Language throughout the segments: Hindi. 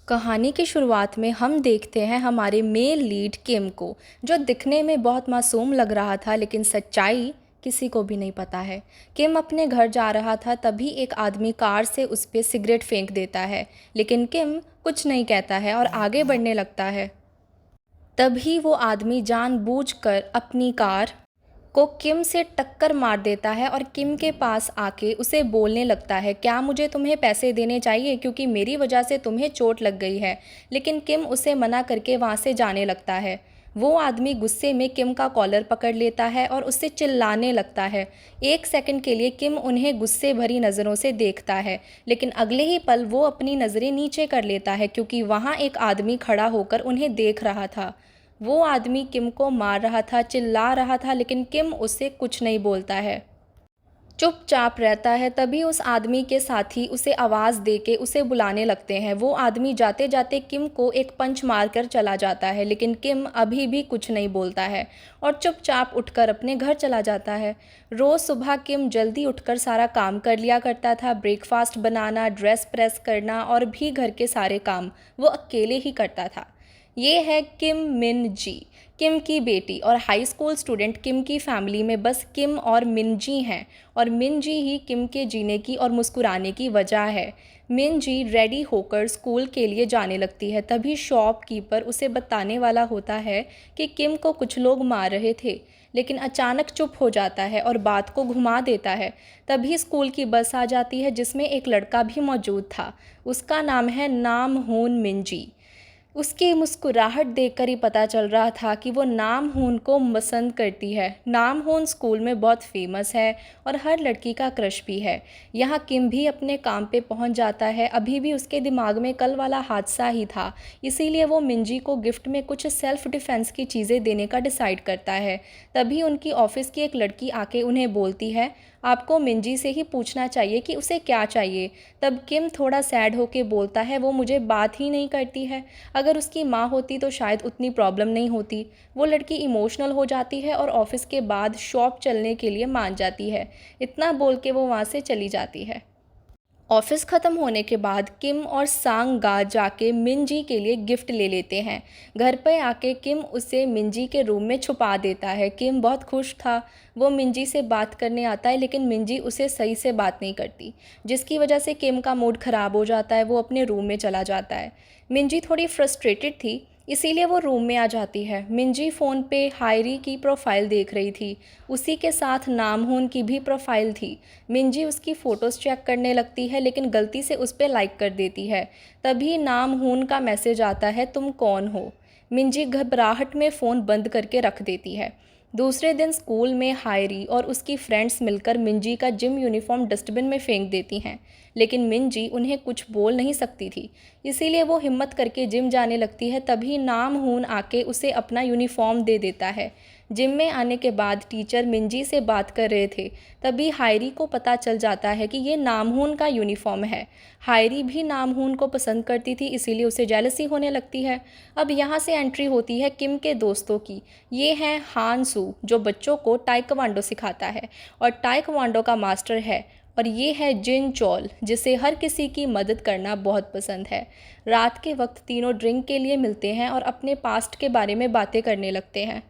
कहानी की शुरुआत में हम देखते हैं हमारे मेल लीड किम को, जो दिखने में बहुत मासूम लग रहा था, लेकिन सच्चाई किसी को भी नहीं पता है। किम अपने घर जा रहा था, तभी एक आदमी कार से उस पे सिगरेट फेंक देता है, लेकिन किम कुछ नहीं कहता है और आगे बढ़ने लगता है। तभी वो आदमी जानबूझकर अपनी कार को किम से टक्कर मार देता है और किम के पास आके उसे बोलने लगता है, क्या मुझे तुम्हें पैसे देने चाहिए, क्योंकि मेरी वजह से तुम्हें चोट लग गई है। लेकिन किम उसे मना करके वहाँ से जाने लगता है। वो आदमी गुस्से में किम का कॉलर पकड़ लेता है और उससे चिल्लाने लगता है। एक सेकंड के लिए किम उन्हें गुस्से भरी नज़रों से देखता है, लेकिन अगले ही पल वो अपनी नज़रें नीचे कर लेता है, क्योंकि वहाँ एक आदमी खड़ा होकर उन्हें देख रहा था। वो आदमी किम को मार रहा था, चिल्ला रहा था, लेकिन किम उससे कुछ नहीं बोलता है, चुपचाप रहता है। तभी उस आदमी के साथी उसे आवाज़ देके उसे बुलाने लगते हैं। वो आदमी जाते जाते किम को एक पंच मारकर चला जाता है, लेकिन किम अभी भी कुछ नहीं बोलता है और चुपचाप उठकर अपने घर चला जाता है। रोज़ सुबह किम जल्दी उठकर सारा काम कर लिया करता था। ब्रेकफास्ट बनाना, ड्रेस प्रेस करना और भी घर के सारे काम वो अकेले ही करता था। ये है किम मिन जी, किम की बेटी और हाई स्कूल स्टूडेंट। किम की फैमिली में बस किम और मिन जी हैं, और मिन जी ही किम के जीने की और मुस्कुराने की वजह है। मिन जी रेडी होकर स्कूल के लिए जाने लगती है। तभी शॉपकीपर उसे बताने वाला होता है कि किम को कुछ लोग मार रहे थे, लेकिन अचानक चुप हो जाता है और बात को घुमा देता है। तभी स्कूल की बस आ जाती है, जिसमें एक लड़का भी मौजूद था। उसका नाम है नाम होन मिन जी। उसकी मुस्कुराहट देखकर ही पता चल रहा था कि वो नाम हून को पसंद करती है। नाम हून स्कूल में बहुत फेमस है और हर लड़की का क्रश भी है। यहाँ किम भी अपने काम पे पहुँच जाता है। अभी भी उसके दिमाग में कल वाला हादसा ही था, इसीलिए वो मिंजी को गिफ्ट में कुछ सेल्फ डिफेंस की चीज़ें देने का डिसाइड करता है। तभी उनकी ऑफिस की एक लड़की आके उन्हें बोलती है, आपको मिंजी से ही पूछना चाहिए कि उसे क्या चाहिए। तब किम थोड़ा सैड होके बोलता है, वो मुझे बात ही नहीं करती है। अगर उसकी माँ होती तो शायद उतनी प्रॉब्लम नहीं होती। वो लड़की इमोशनल हो जाती है और ऑफिस के बाद शॉप चलने के लिए मान जाती है। इतना बोल के वो वहाँ से चली जाती है। ऑफिस ख़त्म होने के बाद किम और सांग गा जाके मिंजी के लिए गिफ्ट ले लेते हैं। घर पे आके किम उसे मिंजी के रूम में छुपा देता है। किम बहुत खुश था। वो मिंजी से बात करने आता है, लेकिन मिंजी उसे सही से बात नहीं करती, जिसकी वजह से किम का मूड ख़राब हो जाता है। वो अपने रूम में चला जाता है। मिंजी थोड़ी फ्रस्ट्रेटेड थी, इसीलिए वो रूम में आ जाती है। मिंजी फ़ोन पे हायरी की प्रोफाइल देख रही थी। उसी के साथ नामहून की भी प्रोफाइल थी। मिंजी उसकी फ़ोटोज़ चेक करने लगती है, लेकिन गलती से उस पर लाइक कर देती है। तभी नामहून का मैसेज आता है, तुम कौन हो। मिंजी घबराहट में फ़ोन बंद करके रख देती है। दूसरे दिन स्कूल में हायरी और उसकी फ्रेंड्स मिलकर मिंजी का जिम यूनिफॉर्म डस्टबिन में फेंक देती हैं, लेकिन मिंजी उन्हें कुछ बोल नहीं सकती थी, इसीलिए वो हिम्मत करके जिम जाने लगती है। तभी नामहून आके उसे अपना यूनिफॉर्म दे देता है। जिम में आने के बाद टीचर मिंजी से बात कर रहे थे। तभी हायरी को पता चल जाता है कि ये नामहून का यूनिफॉर्म है। हायरी भी नामहून को पसंद करती थी, इसीलिए उसे जेलसी होने लगती है। अब यहाँ से एंट्री होती है किम के दोस्तों की। ये हैं हान सू, जो बच्चों को टाइक्वांडो सिखाता है और टाइक्वांडो का मास्टर है। और ये है जिन चोल, जिसे हर किसी की मदद करना बहुत पसंद है। रात के वक्त तीनों ड्रिंक के लिए मिलते हैं और अपने पास्ट के बारे में बातें करने लगते हैं।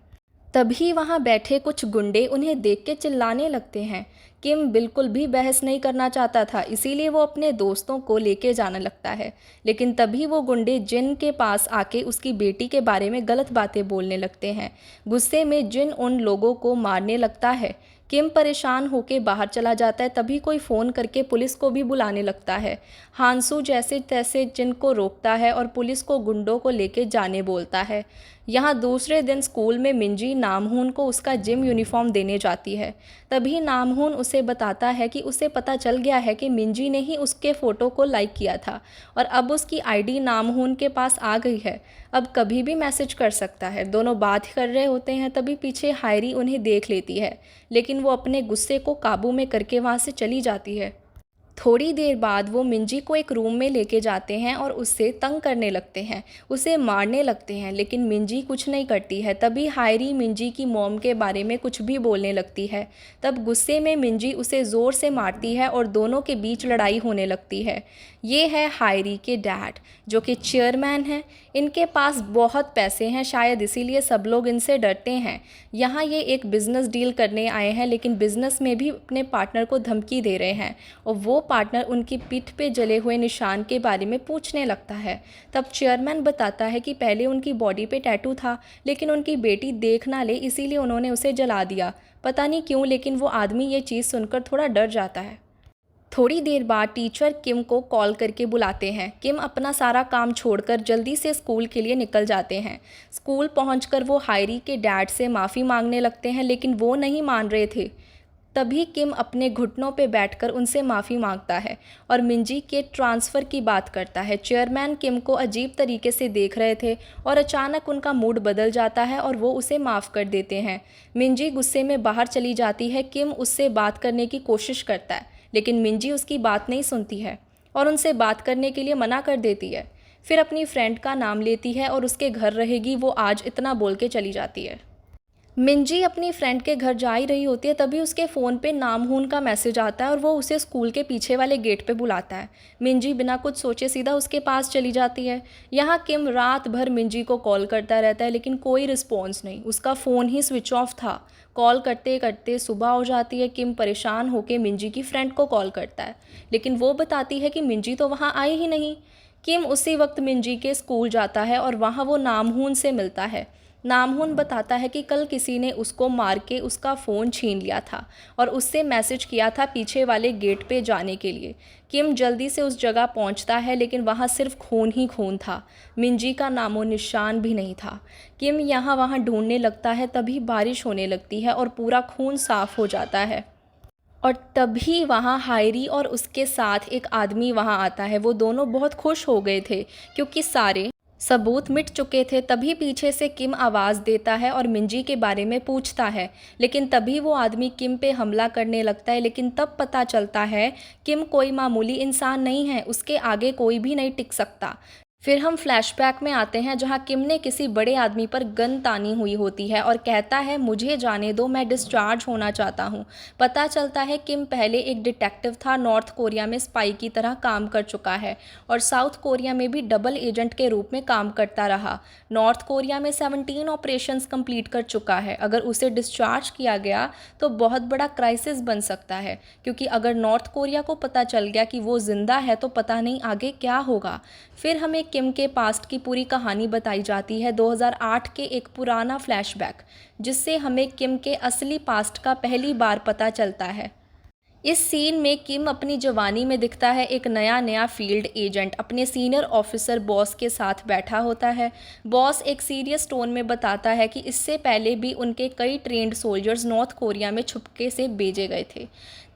तभी वहाँ बैठे कुछ गुंडे उन्हें देख के चिल्लाने लगते हैं। किम बिल्कुल भी बहस नहीं करना चाहता था, इसीलिए वो अपने दोस्तों को लेके जाने लगता है। लेकिन तभी वो गुंडे जिन के पास आके उसकी बेटी के बारे में गलत बातें बोलने लगते हैं। गुस्से में जिन उन लोगों को मारने लगता है। किम परेशान होकर बाहर चला जाता है। तभी कोई फ़ोन करके पुलिस को भी बुलाने लगता है। हांसू जैसे तैसे जिन को रोकता है और पुलिस को गुंडों को लेके जाने बोलता है। यहाँ दूसरे दिन स्कूल में मिंजी नामहून को उसका जिम यूनिफॉर्म देने जाती है। तभी नामहून उसे बताता है कि उसे पता चल गया है कि मिंजी ने ही उसके फ़ोटो को लाइक किया था और अब उसकी आईडी नामहून के पास आ गई है। अब कभी भी मैसेज कर सकता है। दोनों बात कर रहे होते हैं, तभी पीछे हायरी उन्हें देख लेती है, लेकिन वो अपने गुस्से को काबू में करके वहाँ से चली जाती है। थोड़ी देर बाद वो मिंजी को एक रूम में लेके जाते हैं और उससे तंग करने लगते हैं, उसे मारने लगते हैं, लेकिन मिंजी कुछ नहीं करती है। तभी हायरी मिंजी की मॉम के बारे में कुछ भी बोलने लगती है। तब गुस्से में मिंजी उसे ज़ोर से मारती है और दोनों के बीच लड़ाई होने लगती है। ये है हायरी के डैड, जो कि चेयरमैन हैं। इनके पास बहुत पैसे हैं, शायद इसीलिए सब लोग इनसे डरते हैं। यहाँ ये एक बिज़नेस डील करने आए हैं, लेकिन बिज़नेस में भी अपने पार्टनर को धमकी दे रहे हैं और वो पार्टनर उनकी पीठ पे जले हुए निशान के बारे में पूछने लगता है। तब चेयरमैन बताता है कि पहले उनकी बॉडी पे टैटू था, लेकिन उनकी बेटी देख ना ले इसीलिए उन्होंने उसे जला दिया। पता नहीं क्यों, लेकिन वो आदमी ये चीज़ सुनकर थोड़ा डर जाता है। थोड़ी देर बाद टीचर किम को कॉल करके बुलाते हैं। किम अपना सारा काम छोड़कर जल्दी से स्कूल के लिए निकल जाते हैं। स्कूल पहुंचकर वो हायरी के डैड से माफ़ी मांगने लगते हैं, लेकिन वो नहीं मान रहे थे। तभी किम अपने घुटनों पे बैठकर उनसे माफ़ी मांगता है और मिंजी के ट्रांसफ़र की बात करता है। चेयरमैन किम को अजीब तरीके से देख रहे थे और अचानक उनका मूड बदल जाता है और वो उसे माफ़ कर देते हैं। मिंजी गुस्से में बाहर चली जाती है। किम उससे बात करने की कोशिश करता है, लेकिन मिंजी उसकी बात नहीं सुनती है और उनसे बात करने के लिए मना कर देती है। फिर अपनी फ्रेंड का नाम लेती है और उसके घर रहेगी, वो आज इतना बोल के चली जाती है। मिंजी अपनी फ्रेंड के घर जा ही रही होती है, तभी उसके फ़ोन पे नामहून का मैसेज आता है और वो उसे स्कूल के पीछे वाले गेट पे बुलाता है। मिंजी बिना कुछ सोचे सीधा उसके पास चली जाती है। यहाँ किम रात भर मिंजी को कॉल करता रहता है, लेकिन कोई रिस्पॉन्स नहीं, उसका फ़ोन ही स्विच ऑफ था। कॉल करते करते सुबह हो जाती है। किम परेशान होकर मिंजी की फ्रेंड को कॉल करता है, लेकिन वो बताती है कि मिंजी तो वहाँ आई ही नहीं। किम उसी वक्त मिंजी के स्कूल जाता है और वहाँ वो नामहून से मिलता है। नामहून बताता है कि कल किसी ने उसको मार के उसका फ़ोन छीन लिया था और उससे मैसेज किया था पीछे वाले गेट पे जाने के लिए। किम जल्दी से उस जगह पहुंचता है, लेकिन वहां सिर्फ खून ही खून था, मिंजी का नामो निशान भी नहीं था। किम यहाँ वहां ढूंढने लगता है, तभी बारिश होने लगती है और पूरा खून साफ हो जाता है। और तभी वहाँ हायरी और उसके साथ एक आदमी वहाँ आता है। वो दोनों बहुत खुश हो गए थे क्योंकि सारे सबूत मिट चुके थे। तभी पीछे से किम आवाज़ देता है और मिंजी के बारे में पूछता है, लेकिन तभी वो आदमी किम पे हमला करने लगता है। लेकिन तब पता चलता है किम कोई मामूली इंसान नहीं है, उसके आगे कोई भी नहीं टिक सकता। फिर हम फ्लैशबैक में आते हैं, जहां किम ने किसी बड़े आदमी पर गन तानी हुई होती है और कहता है मुझे जाने दो, मैं डिस्चार्ज होना चाहता हूं। पता चलता है किम पहले एक डिटेक्टिव था, नॉर्थ कोरिया में स्पाई की तरह काम कर चुका है और साउथ कोरिया में भी डबल एजेंट के रूप में काम करता रहा। नॉर्थ कोरिया में 17 ऑपरेशंस कंप्लीट कर चुका है। अगर उसे डिस्चार्ज किया गया तो बहुत बड़ा क्राइसिस बन सकता है, क्योंकि अगर नॉर्थ कोरिया को पता चल गया कि वो जिंदा है तो पता नहीं आगे क्या होगा। फिर हमें किम के पास्ट की पूरी कहानी बताई जाती है, 2008 के एक पुराना फ्लैशबैक, जिससे हमें किम के असली पास्ट का पहली बार पता चलता है। इस सीन में किम अपनी जवानी में दिखता है एक नया फील्ड एजेंट अपने सीनियर ऑफिसर बॉस के साथ बैठा होता है। बॉस एक सीरियस टोन में बताता है कि इससे पहले भी उनके कई ट्रेंड सोल्जर्स नॉर्थ कोरिया में छुपके से भेजे गए थे,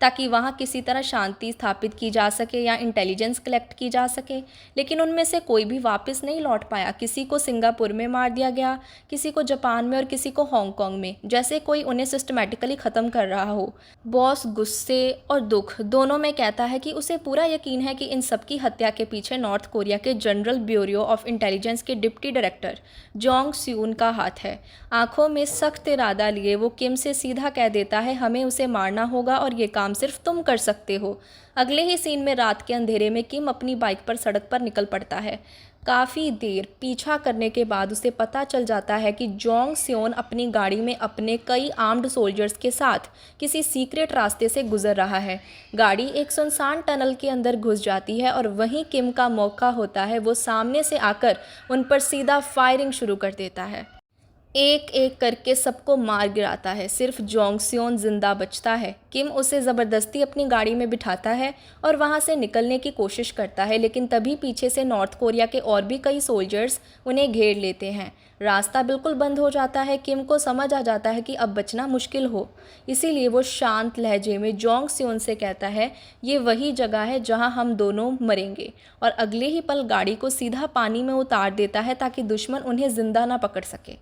ताकि वहाँ किसी तरह शांति स्थापित की जा सके या इंटेलिजेंस कलेक्ट की जा सके, लेकिन उनमें से कोई भी वापस नहीं लौट पाया। किसी को सिंगापुर में मार दिया गया, किसी को जापान में और किसी को हांगकांग में, जैसे कोई उन्हें सिस्टमैटिकली ख़त्म कर रहा हो। बॉस गुस्से और दुख दोनों में कहता है कि उसे पूरा यकीन है कि इन सब की हत्या के पीछे नॉर्थ कोरिया के जनरल ब्यूरो ऑफ इंटेलिजेंस के डिप्टी डायरेक्टर जोंग स्यून का हाथ है। आंखों में सख्त इरादा लिए वो किम से सीधा कह देता है हमें उसे मारना होगा और ये काम सिर्फ तुम कर सकते हो। अगले ही सीन में रात के अंधेरे में किम अपनी बाइक पर सड़क पर निकल पड़ता है। काफ़ी देर पीछा करने के बाद उसे पता चल जाता है कि जोंग स्योन अपनी गाड़ी में अपने कई आर्म्ड सोल्जर्स के साथ किसी सीक्रेट रास्ते से गुजर रहा है। गाड़ी एक सुनसान टनल के अंदर घुस जाती है और वहीं किम का मौका होता है। वो सामने से आकर उन पर सीधा फायरिंग शुरू कर देता है। एक एक करके सबको मार गिराता है, सिर्फ जोंग स्योन जिंदा बचता है। किम उसे ज़बरदस्ती अपनी गाड़ी में बिठाता है और वहां से निकलने की कोशिश करता है, लेकिन तभी पीछे से नॉर्थ कोरिया के और भी कई सोल्जर्स उन्हें घेर लेते हैं। रास्ता बिल्कुल बंद हो जाता है। किम को समझ आ जाता है कि अब बचना मुश्किल हो, इसीलिए वो शांत लहजे में जोंग स्योन से कहता है ये वही जगह है जहां हम दोनों मरेंगे, और अगले ही पल गाड़ी को सीधा पानी में उतार देता है ताकि दुश्मन उन्हें जिंदा ना पकड़ सके।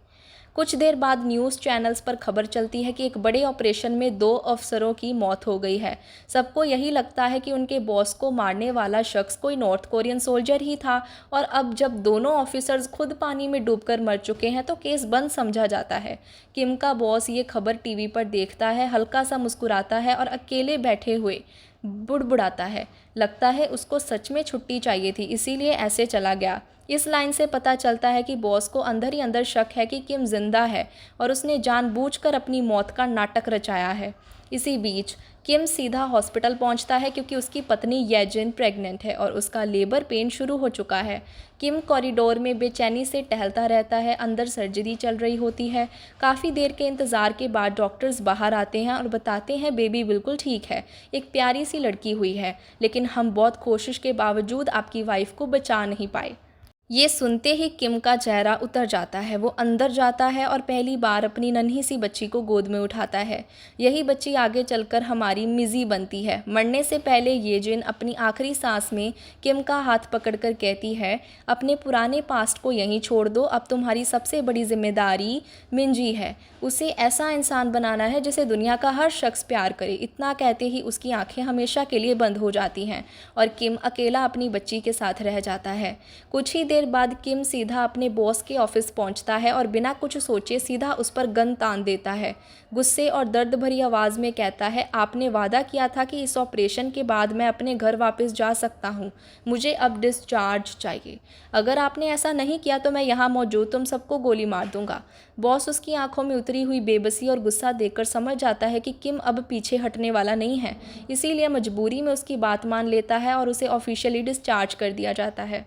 कुछ देर बाद न्यूज़ चैनल्स पर खबर चलती है कि एक बड़े ऑपरेशन में 2 अफसरों की मौत हो गई है। सबको यही लगता है कि उनके बॉस को मारने वाला शख्स कोई नॉर्थ कोरियन सोल्जर ही था, और अब जब दोनों ऑफिसर्स खुद पानी में डूबकर मर चुके हैं तो केस बंद समझा जाता है। किम का बॉस ये खबर टीवी पर देखता है, हल्का सा मुस्कुराता है और अकेले बैठे हुए बुड़बुड़ाता है। लगता है उसको सच में छुट्टी चाहिए थी, इसीलिए ऐसे चला गया। इस लाइन से पता चलता है कि बॉस को अंदर ही अंदर शक है कि किम जिंदा है और उसने जानबूझकर अपनी मौत का नाटक रचाया है। इसी बीच किम सीधा हॉस्पिटल पहुंचता है क्योंकि उसकी पत्नी येजिन प्रेग्नेंट है और उसका लेबर पेन शुरू हो चुका है। किम कॉरिडोर में बेचैनी से टहलता रहता है। अंदर सर्जरी चल रही होती है। काफ़ी देर के इंतज़ार के बाद डॉक्टर्स बाहर आते हैं और बताते हैं बेबी बिल्कुल ठीक है, एक प्यारी सी लड़की हुई है, लेकिन हम बहुत कोशिश के बावजूद आपकी वाइफ को बचा नहीं पाए। ये सुनते ही किम का चेहरा उतर जाता है। वो अंदर जाता है और पहली बार अपनी नन्ही सी बच्ची को गोद में उठाता है। यही बच्ची आगे चलकर हमारी मिज़ी बनती है। मरने से पहले येजिन अपनी आखिरी सांस में किम का हाथ पकड़कर कहती है, अपने पुराने पास्ट को यहीं छोड़ दो, अब तुम्हारी सबसे बड़ी जिम्मेदारी मिंजी है। उसे ऐसा इंसान बनाना है जिसे दुनिया का हर शख्स प्यार करे। इतना कहते ही उसकी आंखें हमेशा के लिए बंद हो जाती हैं और किम अकेला अपनी बच्ची के साथ रह जाता है। कुछ ही देर बाद किम सीधा अपने बॉस के ऑफिस पहुंचता है और बिना कुछ सोचे सीधा उस पर गन तान देता है। गुस्से और दर्द भरी आवाज़ में कहता है, आपने वादा किया था कि इस ऑपरेशन के बाद मैं अपने घर वापस जा सकता हूं। मुझे अब डिस्चार्ज चाहिए। अगर आपने ऐसा नहीं किया तो मैं यहाँ मौजूद तुम सबको गोली मार दूंगा। बॉस उसकी आंखों में उतरी हुई बेबसी और गुस्सा देखकर समझ जाता है कि किम अब पीछे हटने वाला नहीं है, इसीलिए मजबूरी में उसकी बात मान लेता है और उसे ऑफिशियली डिस्चार्ज कर दिया जाता है।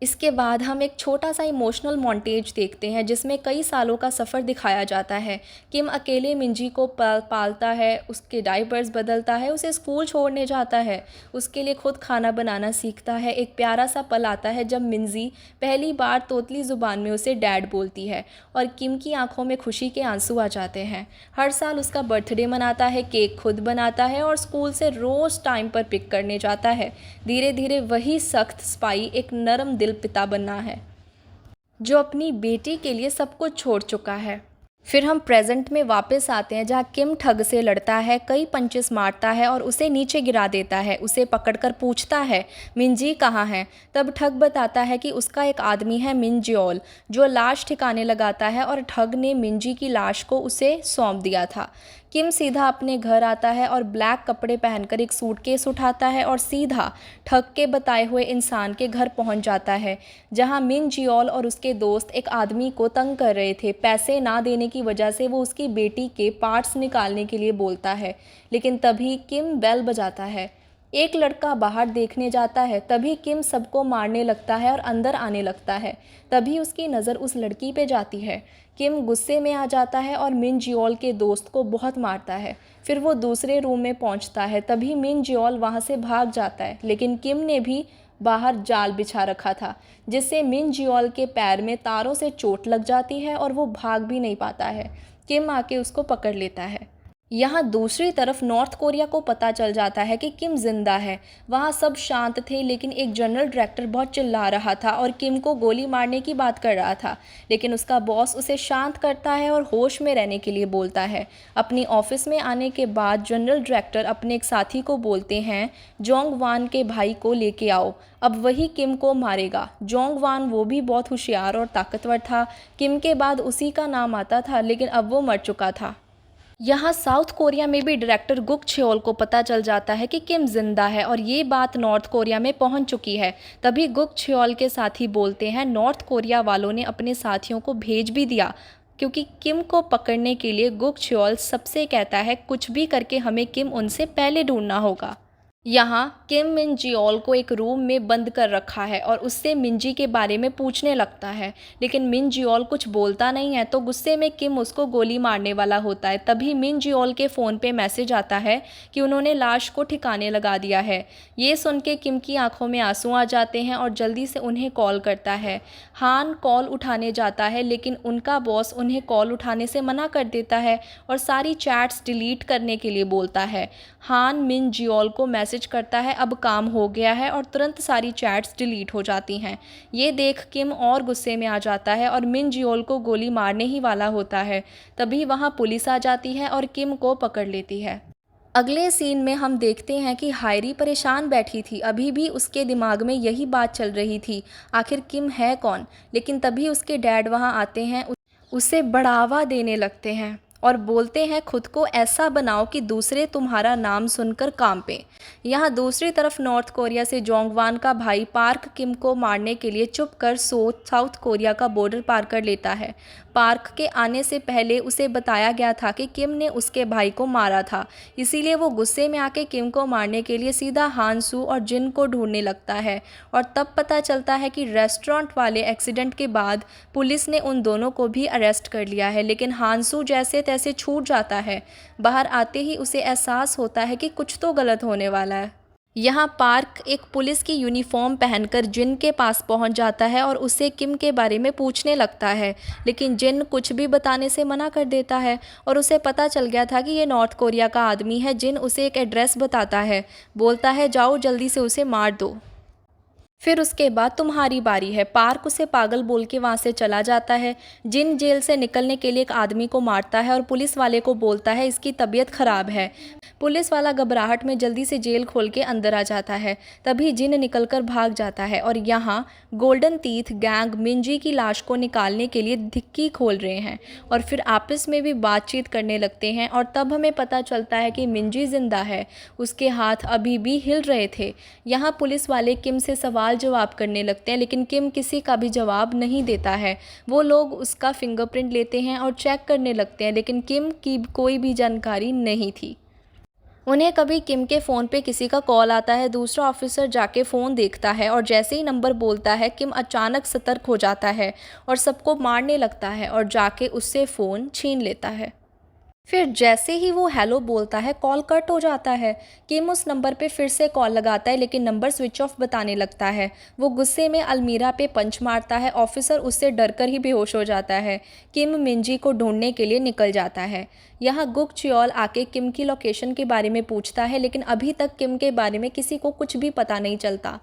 इसके बाद हम एक छोटा सा इमोशनल मॉन्टेज देखते हैं जिसमें कई सालों का सफ़र दिखाया जाता है। किम अकेले मिंजी को पालता है, उसके डायपर्स बदलता है, उसे स्कूल छोड़ने जाता है, उसके लिए खुद खाना बनाना सीखता है। एक प्यारा सा पल आता है जब मिंजी पहली बार तोतली ज़ुबान में उसे डैड बोलती है और किम की आंखों में खुशी के आंसू आ जाते हैं। हर साल उसका बर्थडे मनाता है, केक खुद बनाता है और स्कूल से रोज़ टाइम पर पिक करने जाता है। धीरे धीरे वही सख्त स्पाई एक नरम दिल पिता बनना है जो अपनी बेटी के लिए सब कुछ छोड़ चुका है। फिर हम प्रेजेंट में वापस आते हैं जहाँ किम ठग से लड़ता है, कई पंचेस मारता है और उसे नीचे गिरा देता है। उसे पकड़कर पूछता है, मिंजी कहाँ है? तब ठग बताता है कि उसका एक आदमी है मिंजियोल जो लाश ठिकाने लगाता है और ठग ने मिंजी की लाश को उसे सौंप दिया था। किम सीधा अपने घर आता है और ब्लैक कपड़े पहनकर एक सूटकेस उठाता है और सीधा ठग के बताए हुए इंसान के घर पहुंच जाता है जहां मिन जियोल और उसके दोस्त एक आदमी को तंग कर रहे थे। पैसे ना देने की वजह से वो उसकी बेटी के पार्ट्स निकालने के लिए बोलता है, लेकिन तभी किम बेल बजाता है। एक लड़का बाहर देखने जाता है, तभी किम सबको मारने लगता है और अंदर आने लगता है। तभी उसकी नज़र उस लड़की पे जाती है। किम गुस्से में आ जाता है और मिन जियोल के दोस्त को बहुत मारता है। फिर वो दूसरे रूम में पहुंचता है, तभी मिन जियोल वहां से भाग जाता है, लेकिन किम ने भी बाहर जाल बिछा रखा था जिससे मिन जियोल के पैर में तारों से चोट लग जाती है और वो भाग भी नहीं पाता है। किम आके उसको पकड़ लेता है। यहाँ दूसरी तरफ नॉर्थ कोरिया को पता चल जाता है कि किम जिंदा है। वहाँ सब शांत थे, लेकिन एक जनरल डायरेक्टर बहुत चिल्ला रहा था और किम को गोली मारने की बात कर रहा था, लेकिन उसका बॉस उसे शांत करता है और होश में रहने के लिए बोलता है। अपनी ऑफिस में आने के बाद जनरल डायरेक्टर अपने एक साथी को बोलते हैं, जोंग वान के भाई को लेके आओ, अब वही किम को मारेगा। जोंग वान वो भी बहुत होशियार और ताकतवर था। किम के बाद उसी का नाम आता था, लेकिन अब वो मर चुका था। यहाँ साउथ कोरिया में भी डायरेक्टर गुक छेओल को पता चल जाता है कि किम जिंदा है और ये बात नॉर्थ कोरिया में पहुंच चुकी है। तभी गुक छेओल के साथी बोलते हैं, नॉर्थ कोरिया वालों ने अपने साथियों को भेज भी दिया, क्योंकि किम को पकड़ने के लिए गुक छेओल सबसे कहता है कुछ भी करके हमें किम उनसे पहले ढूंढना होगा। यहाँ किम मिन जियोल को एक रूम में बंद कर रखा है और उससे मिंजी के बारे में पूछने लगता है, लेकिन मिन जियोल कुछ बोलता नहीं है, तो गुस्से में किम उसको गोली मारने वाला होता है। तभी मिन जियोल के फ़ोन पे मैसेज आता है कि उन्होंने लाश को ठिकाने लगा दिया है। ये सुन के किम की आंखों में आंसू आ जाते हैं और जल्दी से उन्हें कॉल करता है। हान कॉल उठाने जाता है, लेकिन उनका बॉस उन्हें कॉल उठाने से मना कर देता है और सारी चैट्स डिलीट करने के लिए बोलता है। हान मिन जियोल को मैसेज मैसेज करता है अब काम हो गया है और तुरंत सारी चैट्स डिलीट हो जाती हैं। ये देख किम और गुस्से में आ जाता है और मिन जियोल को गोली मारने ही वाला होता है। तभी वहाँ पुलिस आ जाती है और किम को पकड़ लेती है। अगले सीन में हम देखते हैं कि हायरी परेशान बैठी थी, अभी भी उसके दिमाग में यही बात चल रही थी, आखिर किम है कौन। लेकिन तभी उसके डैड वहाँ आते हैं, उसे बढ़ावा देने लगते हैं और बोलते हैं खुद को ऐसा बनाओ कि दूसरे तुम्हारा नाम सुनकर कांपे। यहाँ दूसरी तरफ नॉर्थ कोरिया से जोंगवान का भाई पार्क किम को मारने के लिए चुपकर साउथ कोरिया का बॉर्डर पार कर लेता है। पार्क के आने से पहले उसे बताया गया था कि किम ने उसके भाई को मारा था, इसीलिए वो गुस्से में आके किम को मारने के लिए सीधा हानसू और जिन को ढूंढने लगता है। और तब पता चलता है कि रेस्टोरेंट वाले एक्सीडेंट के बाद पुलिस ने उन दोनों को भी अरेस्ट कर लिया है, लेकिन हानसू जैसे तैसे छूट जाता है। बाहर आते ही उसे एहसास होता है कि कुछ तो गलत होने वाला है। यहाँ पार्क एक पुलिस की यूनिफॉर्म पहनकर जिन के पास पहुँच जाता है और उससे किम के बारे में पूछने लगता है, लेकिन जिन कुछ भी बताने से मना कर देता है और उसे पता चल गया था कि ये नॉर्थ कोरिया का आदमी है। जिन उसे एक एड्रेस बताता है, बोलता है जाओ जल्दी से उसे मार दो, फिर उसके बाद तुम्हारी बारी है। पार्क उसे पागल बोल के वहाँ से चला जाता है। जिन जेल से निकलने के लिए एक आदमी को मारता है और पुलिस वाले को बोलता है इसकी तबीयत खराब है। पुलिस वाला घबराहट में जल्दी से जेल खोल के अंदर आ जाता है। तभी जिन निकलकर भाग जाता है और यहाँ गोल्डन टीथ गैंग मिंजी की लाश को निकालने के लिए डिक्की खोल रहे हैं और फिर आपस में भी बातचीत करने लगते हैं। और तब हमें पता चलता है कि मिंजी जिंदा है, उसके हाथ अभी भी हिल रहे थे। यहाँ पुलिस वाले किम से सवाल जवाब करने लगते हैं, लेकिन किम किसी का भी जवाब नहीं देता है। वो लोग उसका फिंगरप्रिंट लेते हैं और चेक करने लगते हैं, लेकिन किम की कोई भी जानकारी नहीं थी। उन्हें कभी किम के फ़ोन पे किसी का कॉल आता है। दूसरा ऑफिसर जाके फ़ोन देखता है और जैसे ही नंबर बोलता है किम अचानक सतर्क हो जाता है और सबको मारने लगता है और जाके उससे फ़ोन छीन लेता है। फिर जैसे ही वो हेलो बोलता है कॉल कट हो जाता है। किम उस नंबर पे फिर से कॉल लगाता है, लेकिन नंबर स्विच ऑफ बताने लगता है। वो गुस्से में अलमीरा पे पंच मारता है। ऑफिसर उससे डरकर ही बेहोश हो जाता है। किम मिंजी को ढूंढने के लिए निकल जाता है। यहाँ गुक चियोल आके किम की लोकेशन के बारे में पूछता है, लेकिन अभी तक किम के बारे में किसी को कुछ भी पता नहीं चलता।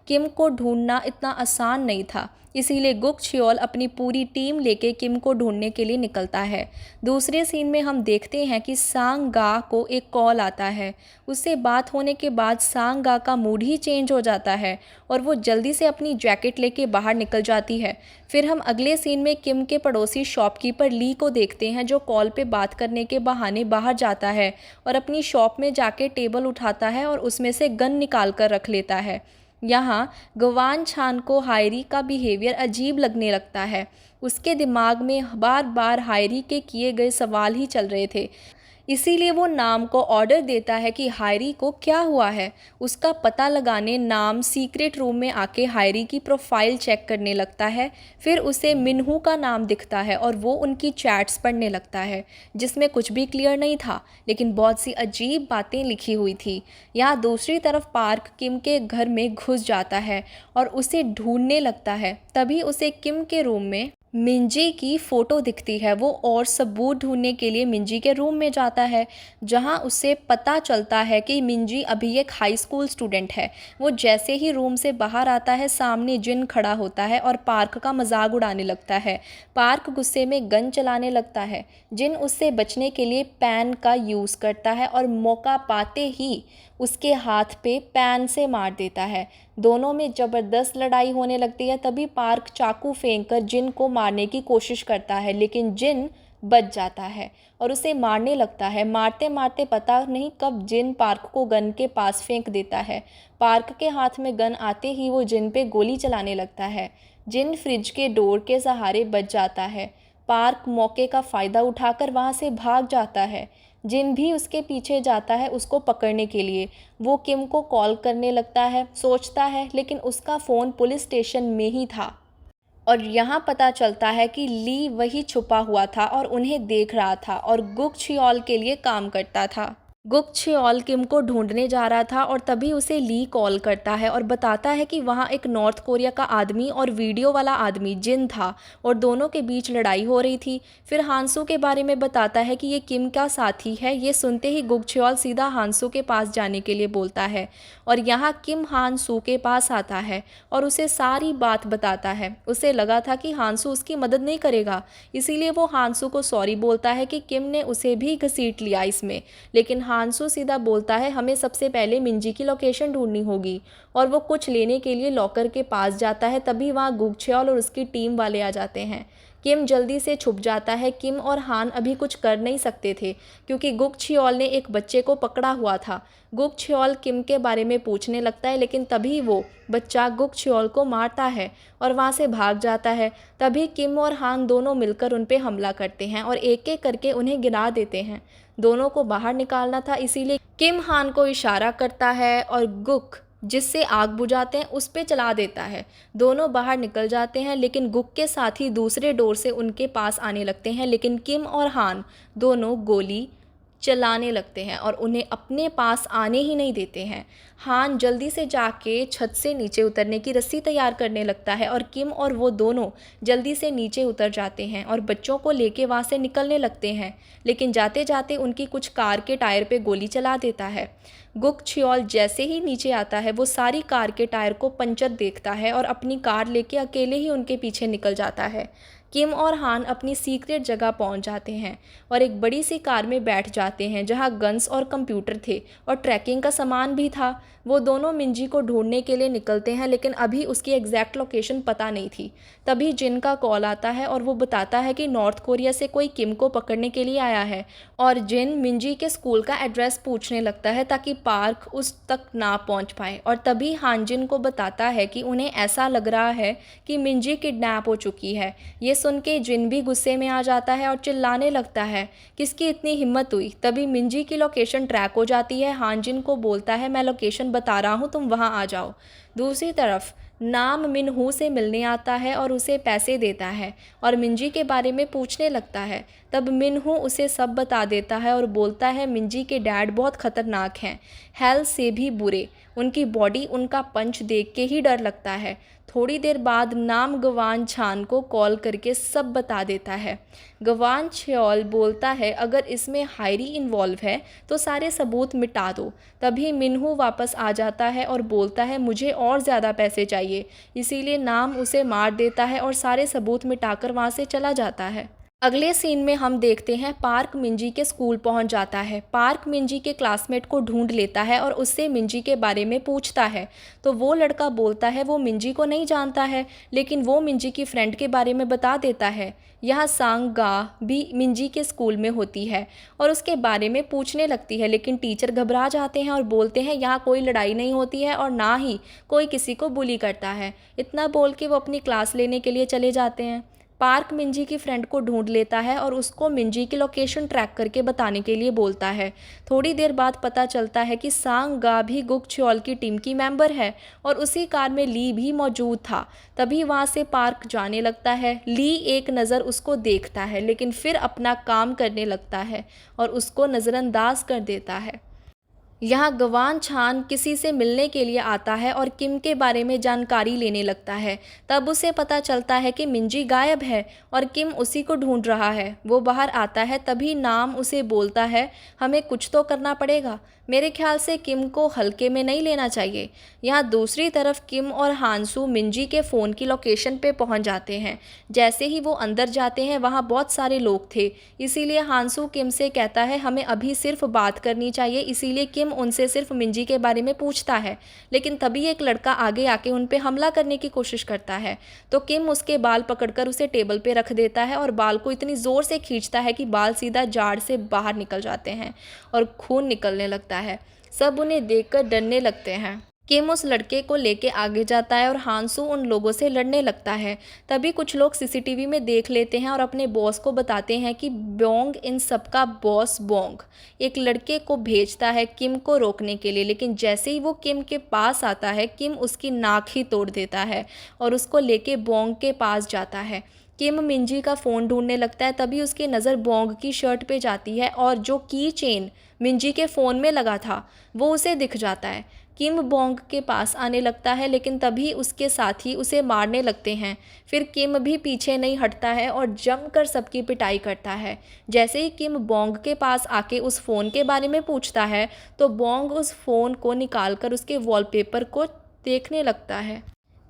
किम को ढूंढना इतना आसान नहीं था, इसीलिए गुक चियोल अपनी पूरी टीम लेके किम को ढूंढने के लिए निकलता है। दूसरे सीन में हम देखते हैं कि सांग गा को एक कॉल आता है। उससे बात होने के बाद सांग गा का मूड ही चेंज हो जाता है और वो जल्दी से अपनी जैकेट लेके बाहर निकल जाती है। फिर हम अगले सीन में किम के पड़ोसी शॉपकीपर ली को देखते हैं, जो कॉल पे बात करने के बहाने बाहर जाता है और अपनी शॉप में जाके टेबल उठाता है और उसमें से गन निकाल कर रख लेता है। यहाँ गवान छान को हायरी का बिहेवियर अजीब लगने लगता है। उसके दिमाग में बार बार हायरी के किए गए सवाल ही चल रहे थे, इसीलिए वो नाम को ऑर्डर देता है कि हायरी को क्या हुआ है। उसका पता लगाने नाम सीक्रेट रूम में आके हायरी की प्रोफाइल चेक करने लगता है। फिर उसे मिनहू का नाम दिखता है और वो उनकी चैट्स पढ़ने लगता है, जिसमें कुछ भी क्लियर नहीं था, लेकिन बहुत सी अजीब बातें लिखी हुई थी। यहाँ दूसरी तरफ पार्क किम के घर में घुस जाता है और उसे ढूंढने लगता है। तभी उसे किम के रूम में मिंजी की फ़ोटो दिखती है। वो और सबूत ढूंढने के लिए मिंजी के रूम में जाता है, जहां उसे पता चलता है कि मिंजी अभी एक हाई स्कूल स्टूडेंट है। वो जैसे ही रूम से बाहर आता है, सामने जिन खड़ा होता है और पार्क का मजाक उड़ाने लगता है। पार्क गुस्से में गन चलाने लगता है। जिन उससे बचने के लिए पैन का यूज़ करता है और मौका पाते ही उसके हाथ पे पैन से मार देता है। दोनों में ज़बरदस्त लड़ाई होने लगती है। तभी पार्क चाकू फेंककर जिन को मारने की कोशिश करता है, लेकिन जिन बच जाता है और उसे मारने लगता है। मारते मारते पता नहीं कब जिन पार्क को गन के पास फेंक देता है। पार्क के हाथ में गन आते ही वो जिन पे गोली चलाने लगता है। जिन फ्रिज के डोर के सहारे बच जाता है। पार्क मौके का फ़ायदा उठाकर वहाँ से भाग जाता है। जिन भी उसके पीछे जाता है उसको पकड़ने के लिए। वो किम को कॉल करने लगता है, सोचता है, लेकिन उसका फ़ोन पुलिस स्टेशन में ही था और यहाँ पता चलता है कि ली वही छुपा हुआ था और उन्हें देख रहा था और गुक छियोल के लिए काम करता था। गुक छिओल किम को ढूंढने जा रहा था और तभी उसे ली कॉल करता है और बताता है कि वहाँ एक नॉर्थ कोरिया का आदमी और वीडियो वाला आदमी जिन था और दोनों के बीच लड़ाई हो रही थी। फिर हांसू के बारे में बताता है कि ये किम का साथी है। ये सुनते ही गुक छिओल सीधा हांसू के पास जाने के लिए बोलता है और यहाँ किम हांसू के पास आता है और उसे सारी बात बताता है। उसे लगा था कि हांसू उसकी मदद नहीं करेगा, इसीलिए वो हांसू को सॉरी बोलता है कि किम ने उसे भी घसीट लिया इसमें। लेकिन हांसू सीधा बोलता है हमें सबसे पहले मिंजी की लोकेशन ढूंढनी होगी और वो कुछ लेने के लिए लॉकर के पास जाता है। तभी वहाँ गुक छिओल और उसकी टीम वाले आ जाते हैं। किम जल्दी से छुप जाता है। किम और हान अभी कुछ कर नहीं सकते थे क्योंकि गुक छिओल ने एक बच्चे को पकड़ा हुआ था। गुक छिओल किम के बारे में पूछने लगता है लेकिन तभी वो बच्चा गुक छिओल को मारता है और वहाँ से भाग जाता है। तभी किम और हान दोनों मिलकर उन पे हमला करते हैं और एक एक करके उन्हें गिरा देते हैं। दोनों को बाहर निकालना था, इसीलिए किम हान को इशारा करता है और गुक जिससे आग बुझाते हैं उस पे चला देता है। दोनों बाहर निकल जाते हैं लेकिन गुक के साथी दूसरे डोर से उनके पास आने लगते हैं, लेकिन किम और हान दोनों गोली चलाने लगते हैं और उन्हें अपने पास आने ही नहीं देते हैं। हान जल्दी से जाके छत से नीचे उतरने की रस्सी तैयार करने लगता है और किम और वो दोनों जल्दी से नीचे उतर जाते हैं और बच्चों को लेके वहाँ से निकलने लगते हैं, लेकिन जाते जाते उनकी कुछ कार के टायर पे गोली चला देता है। गुक छिओल जैसे ही नीचे आता है वो सारी कार के टायर को पंचर देखता है और अपनी कार लेके अकेले ही उनके पीछे निकल जाता है। किम और हान अपनी सीक्रेट जगह पहुंच जाते हैं और एक बड़ी सी कार में बैठ जाते हैं जहां गन्स और कंप्यूटर थे और ट्रैकिंग का सामान भी था। वो दोनों मिंजी को ढूंढने के लिए निकलते हैं लेकिन अभी उसकी एग्जैक्ट लोकेशन पता नहीं थी। तभी जिन का कॉल आता है और वो बताता है कि नॉर्थ कोरिया से कोई किम को पकड़ने के लिए आया है और जिन मिंजी के स्कूल का एड्रेस पूछने लगता है ताकि पार्क उस तक ना पहुंच पाए। और तभी हानजिन को बताता है कि उन्हें ऐसा लग रहा है कि मिंजी किडनैप हो चुकी है। ये सुन के जिन भी गुस्से में आ जाता है और चिल्लाने लगता है किसकी इतनी हिम्मत हुई। तभी मिंजी की लोकेशन ट्रैक हो जाती है। हानजिन को बोलता है मैं लोकेशन बता रहा हूँ, तुम वहाँ आ जाओ। दूसरी तरफ नाम मिनहू से मिलने आता है और उसे पैसे देता है और मिंजी के बारे में पूछने लगता है। तब मिनहू उसे सब बता देता है और बोलता है मिंजी के डैड बहुत ख़तरनाक हैं, हेल से भी बुरे। उनकी बॉडी उनका पंच देख के ही डर लगता है। थोड़ी देर बाद नाम गवान छान को कॉल करके सब बता देता है। गवान छिओल बोलता है अगर इसमें हायरी इन्वॉल्व है तो सारे सबूत मिटा दो। तभी मिनहू वापस आ जाता है और बोलता है मुझे और ज़्यादा पैसे चाहिए, इसीलिए नाम उसे मार देता है और सारे सबूत मिटाकर वहाँ से चला जाता है। अगले सीन में हम देखते हैं पार्क मिंजी के स्कूल पहुंच जाता है। पार्क मिंजी के क्लासमेट को ढूंढ लेता है और उससे मिंजी के बारे में पूछता है तो वो लड़का बोलता है वो मिंजी को नहीं जानता है, लेकिन वो मिंजी की फ्रेंड के बारे में बता देता है। यहाँ सांग गा भी मिंजी के स्कूल में होती है और उसके बारे में पूछने लगती है, लेकिन टीचर घबरा जाते हैं और बोलते हैं यहाँ कोई लड़ाई नहीं होती है और ना ही कोई किसी को बुली करता है। इतना बोल के वो अपनी क्लास लेने के लिए चले जाते हैं। पार्क मिंजी की फ्रेंड को ढूंढ लेता है और उसको मिंजी की लोकेशन ट्रैक करके बताने के लिए बोलता है। थोड़ी देर बाद पता चलता है कि सांग गा भी गुक छिओल की टीम की मेंबर है और उसी कार में ली भी मौजूद था। तभी वहाँ से पार्क जाने लगता है। ली एक नज़र उसको देखता है लेकिन फिर अपना काम करने लगता है और उसको नज़रअंदाज कर देता है। यहाँ गवान छान किसी से मिलने के लिए आता है और किम के बारे में जानकारी लेने लगता है। तब उसे पता चलता है कि मिंजी गायब है और किम उसी को ढूंढ रहा है। वो बाहर आता है तभी नाम उसे बोलता है हमें कुछ तो करना पड़ेगा, मेरे ख्याल से किम को हल्के में नहीं लेना चाहिए। यहाँ दूसरी तरफ किम और हांसू मिंजी के फ़ोन की लोकेशन पे पहुँच जाते हैं। जैसे ही वो अंदर जाते हैं वहाँ बहुत सारे लोग थे, इसीलिए हांसू किम से कहता है हमें अभी सिर्फ बात करनी चाहिए। इसीलिए किम उनसे सिर्फ मिंजी के बारे में पूछता है, लेकिन तभी एक लड़का आगे आके उन पे हमला करने की कोशिश करता है तो किम उसके बाल पकड़कर उसे टेबल पे रख देता है और बाल को इतनी ज़ोर से खींचता है कि बाल सीधा जाड़ से बाहर निकल जाते हैं और खून निकलने लगता है। सब उन्हें देखकर डरने लगते हैं। किम उस लड़के को लेके आगे जाता है और हांसू उन लोगों से लड़ने लगता है। तभी कुछ लोग सीसीटीवी में देख लेते हैं और अपने बॉस को बताते हैं कि बोंग इन सब का बॉस बोंग एक लड़के को भेजता है किम को रोकने के लिए, लेकिन जैसे ही वो किम के पास आता है किम उसकी नाक ही तोड़ देता है और उसको लेके बोंग के पास जाता है। किम मिंजी का फ़ोन ढूंढने लगता है, तभी उसकी नज़र बोंग की शर्ट पे जाती है और जो की चेन मिंजी के फ़ोन में लगा था वो उसे दिख जाता है। किम बोंग के पास आने लगता है, लेकिन तभी उसके साथी उसे मारने लगते हैं। फिर किम भी पीछे नहीं हटता है और जमकर सबकी पिटाई करता है। जैसे ही किम बोंग के पास आके उस फ़ोन के बारे में पूछता है तो बोंग उस फ़ोन को निकालकर उसके वॉलपेपर को देखने लगता है।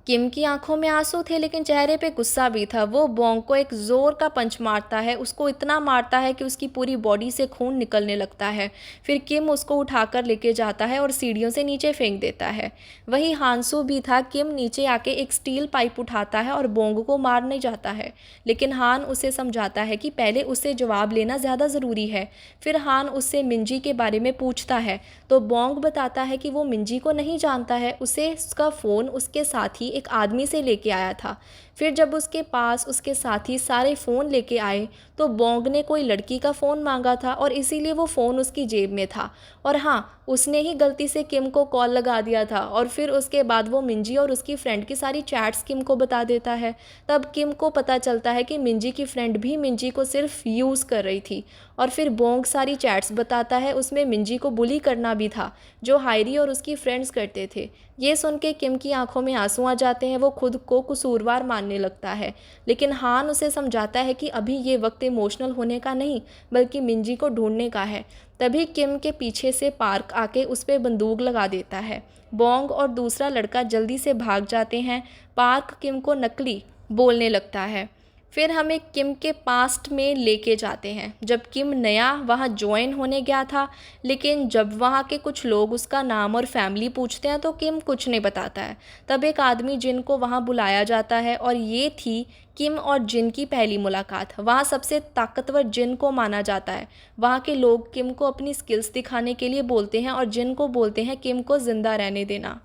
किम की आंखों में आंसू थे, लेकिन चेहरे पे गुस्सा भी था। वो बोंग को एक जोर का पंच मारता है, उसको इतना मारता है कि उसकी पूरी बॉडी से खून निकलने लगता है। फिर किम उसको उठाकर लेके जाता है और सीढ़ियों से नीचे फेंक देता है। वही हांसू भी था। किम नीचे आके एक स्टील पाइप उठाता है और बोंग को मारने जाता है, लेकिन हान उसे समझाता है कि पहले उससे जवाब लेना ज़्यादा ज़रूरी है। फिर हान उससे मिंजी के बारे में पूछता है तो बोंग बताता है कि वो मिंजी को नहीं जानता है, उसे उसका फ़ोन उसके साथी एक आदमी से लेके आया था। फिर जब उसके पास उसके साथी सारे फ़ोन लेके आए तो बोंग ने कोई लड़की का फ़ोन मांगा था और इसीलिए वो फ़ोन उसकी जेब में था। और हाँ, उसने ही गलती से किम को कॉल लगा दिया था और फिर उसके बाद वो मिंजी और उसकी फ्रेंड की सारी चैट्स किम को बता देता है। तब किम को पता चलता है कि मिंजी की फ्रेंड भी मिंजी को सिर्फ यूज़ कर रही थी। और फिर बोंग सारी चैट्स बताता है, उसमें मिंजी को बुली करना भी था, जो हायरी और उसकी फ्रेंड्स करते थे। ये सुन के किम की आंखों में आंसू आ जाते हैं। वो खुद को कसूरवार मानने लगता है, लेकिन हान उसे समझाता है कि अभी ये वक्त इमोशनल होने का नहीं बल्कि मिंजी को ढूंढने का है। तभी किम के पीछे से पार्क आके उस पर बंदूक लगा देता है। बोंग और दूसरा लड़का जल्दी से भाग जाते हैं। पार्क किम को नकली बोलने लगता है। फिर हमें किम के पास्ट में लेके जाते हैं, जब किम नया वहाँ ज्वाइन होने गया था। लेकिन जब वहाँ के कुछ लोग उसका नाम और फैमिली पूछते हैं तो किम कुछ नहीं बताता है। तब एक आदमी जिन को वहाँ बुलाया जाता है और ये थी किम और जिन की पहली मुलाकात। वहाँ सबसे ताकतवर जिन को माना जाता है। वहाँ के लोग किम को अपनी स्किल्स दिखाने के लिए बोलते हैं और जिन को बोलते हैं किम को ज़िंदा रहने देना।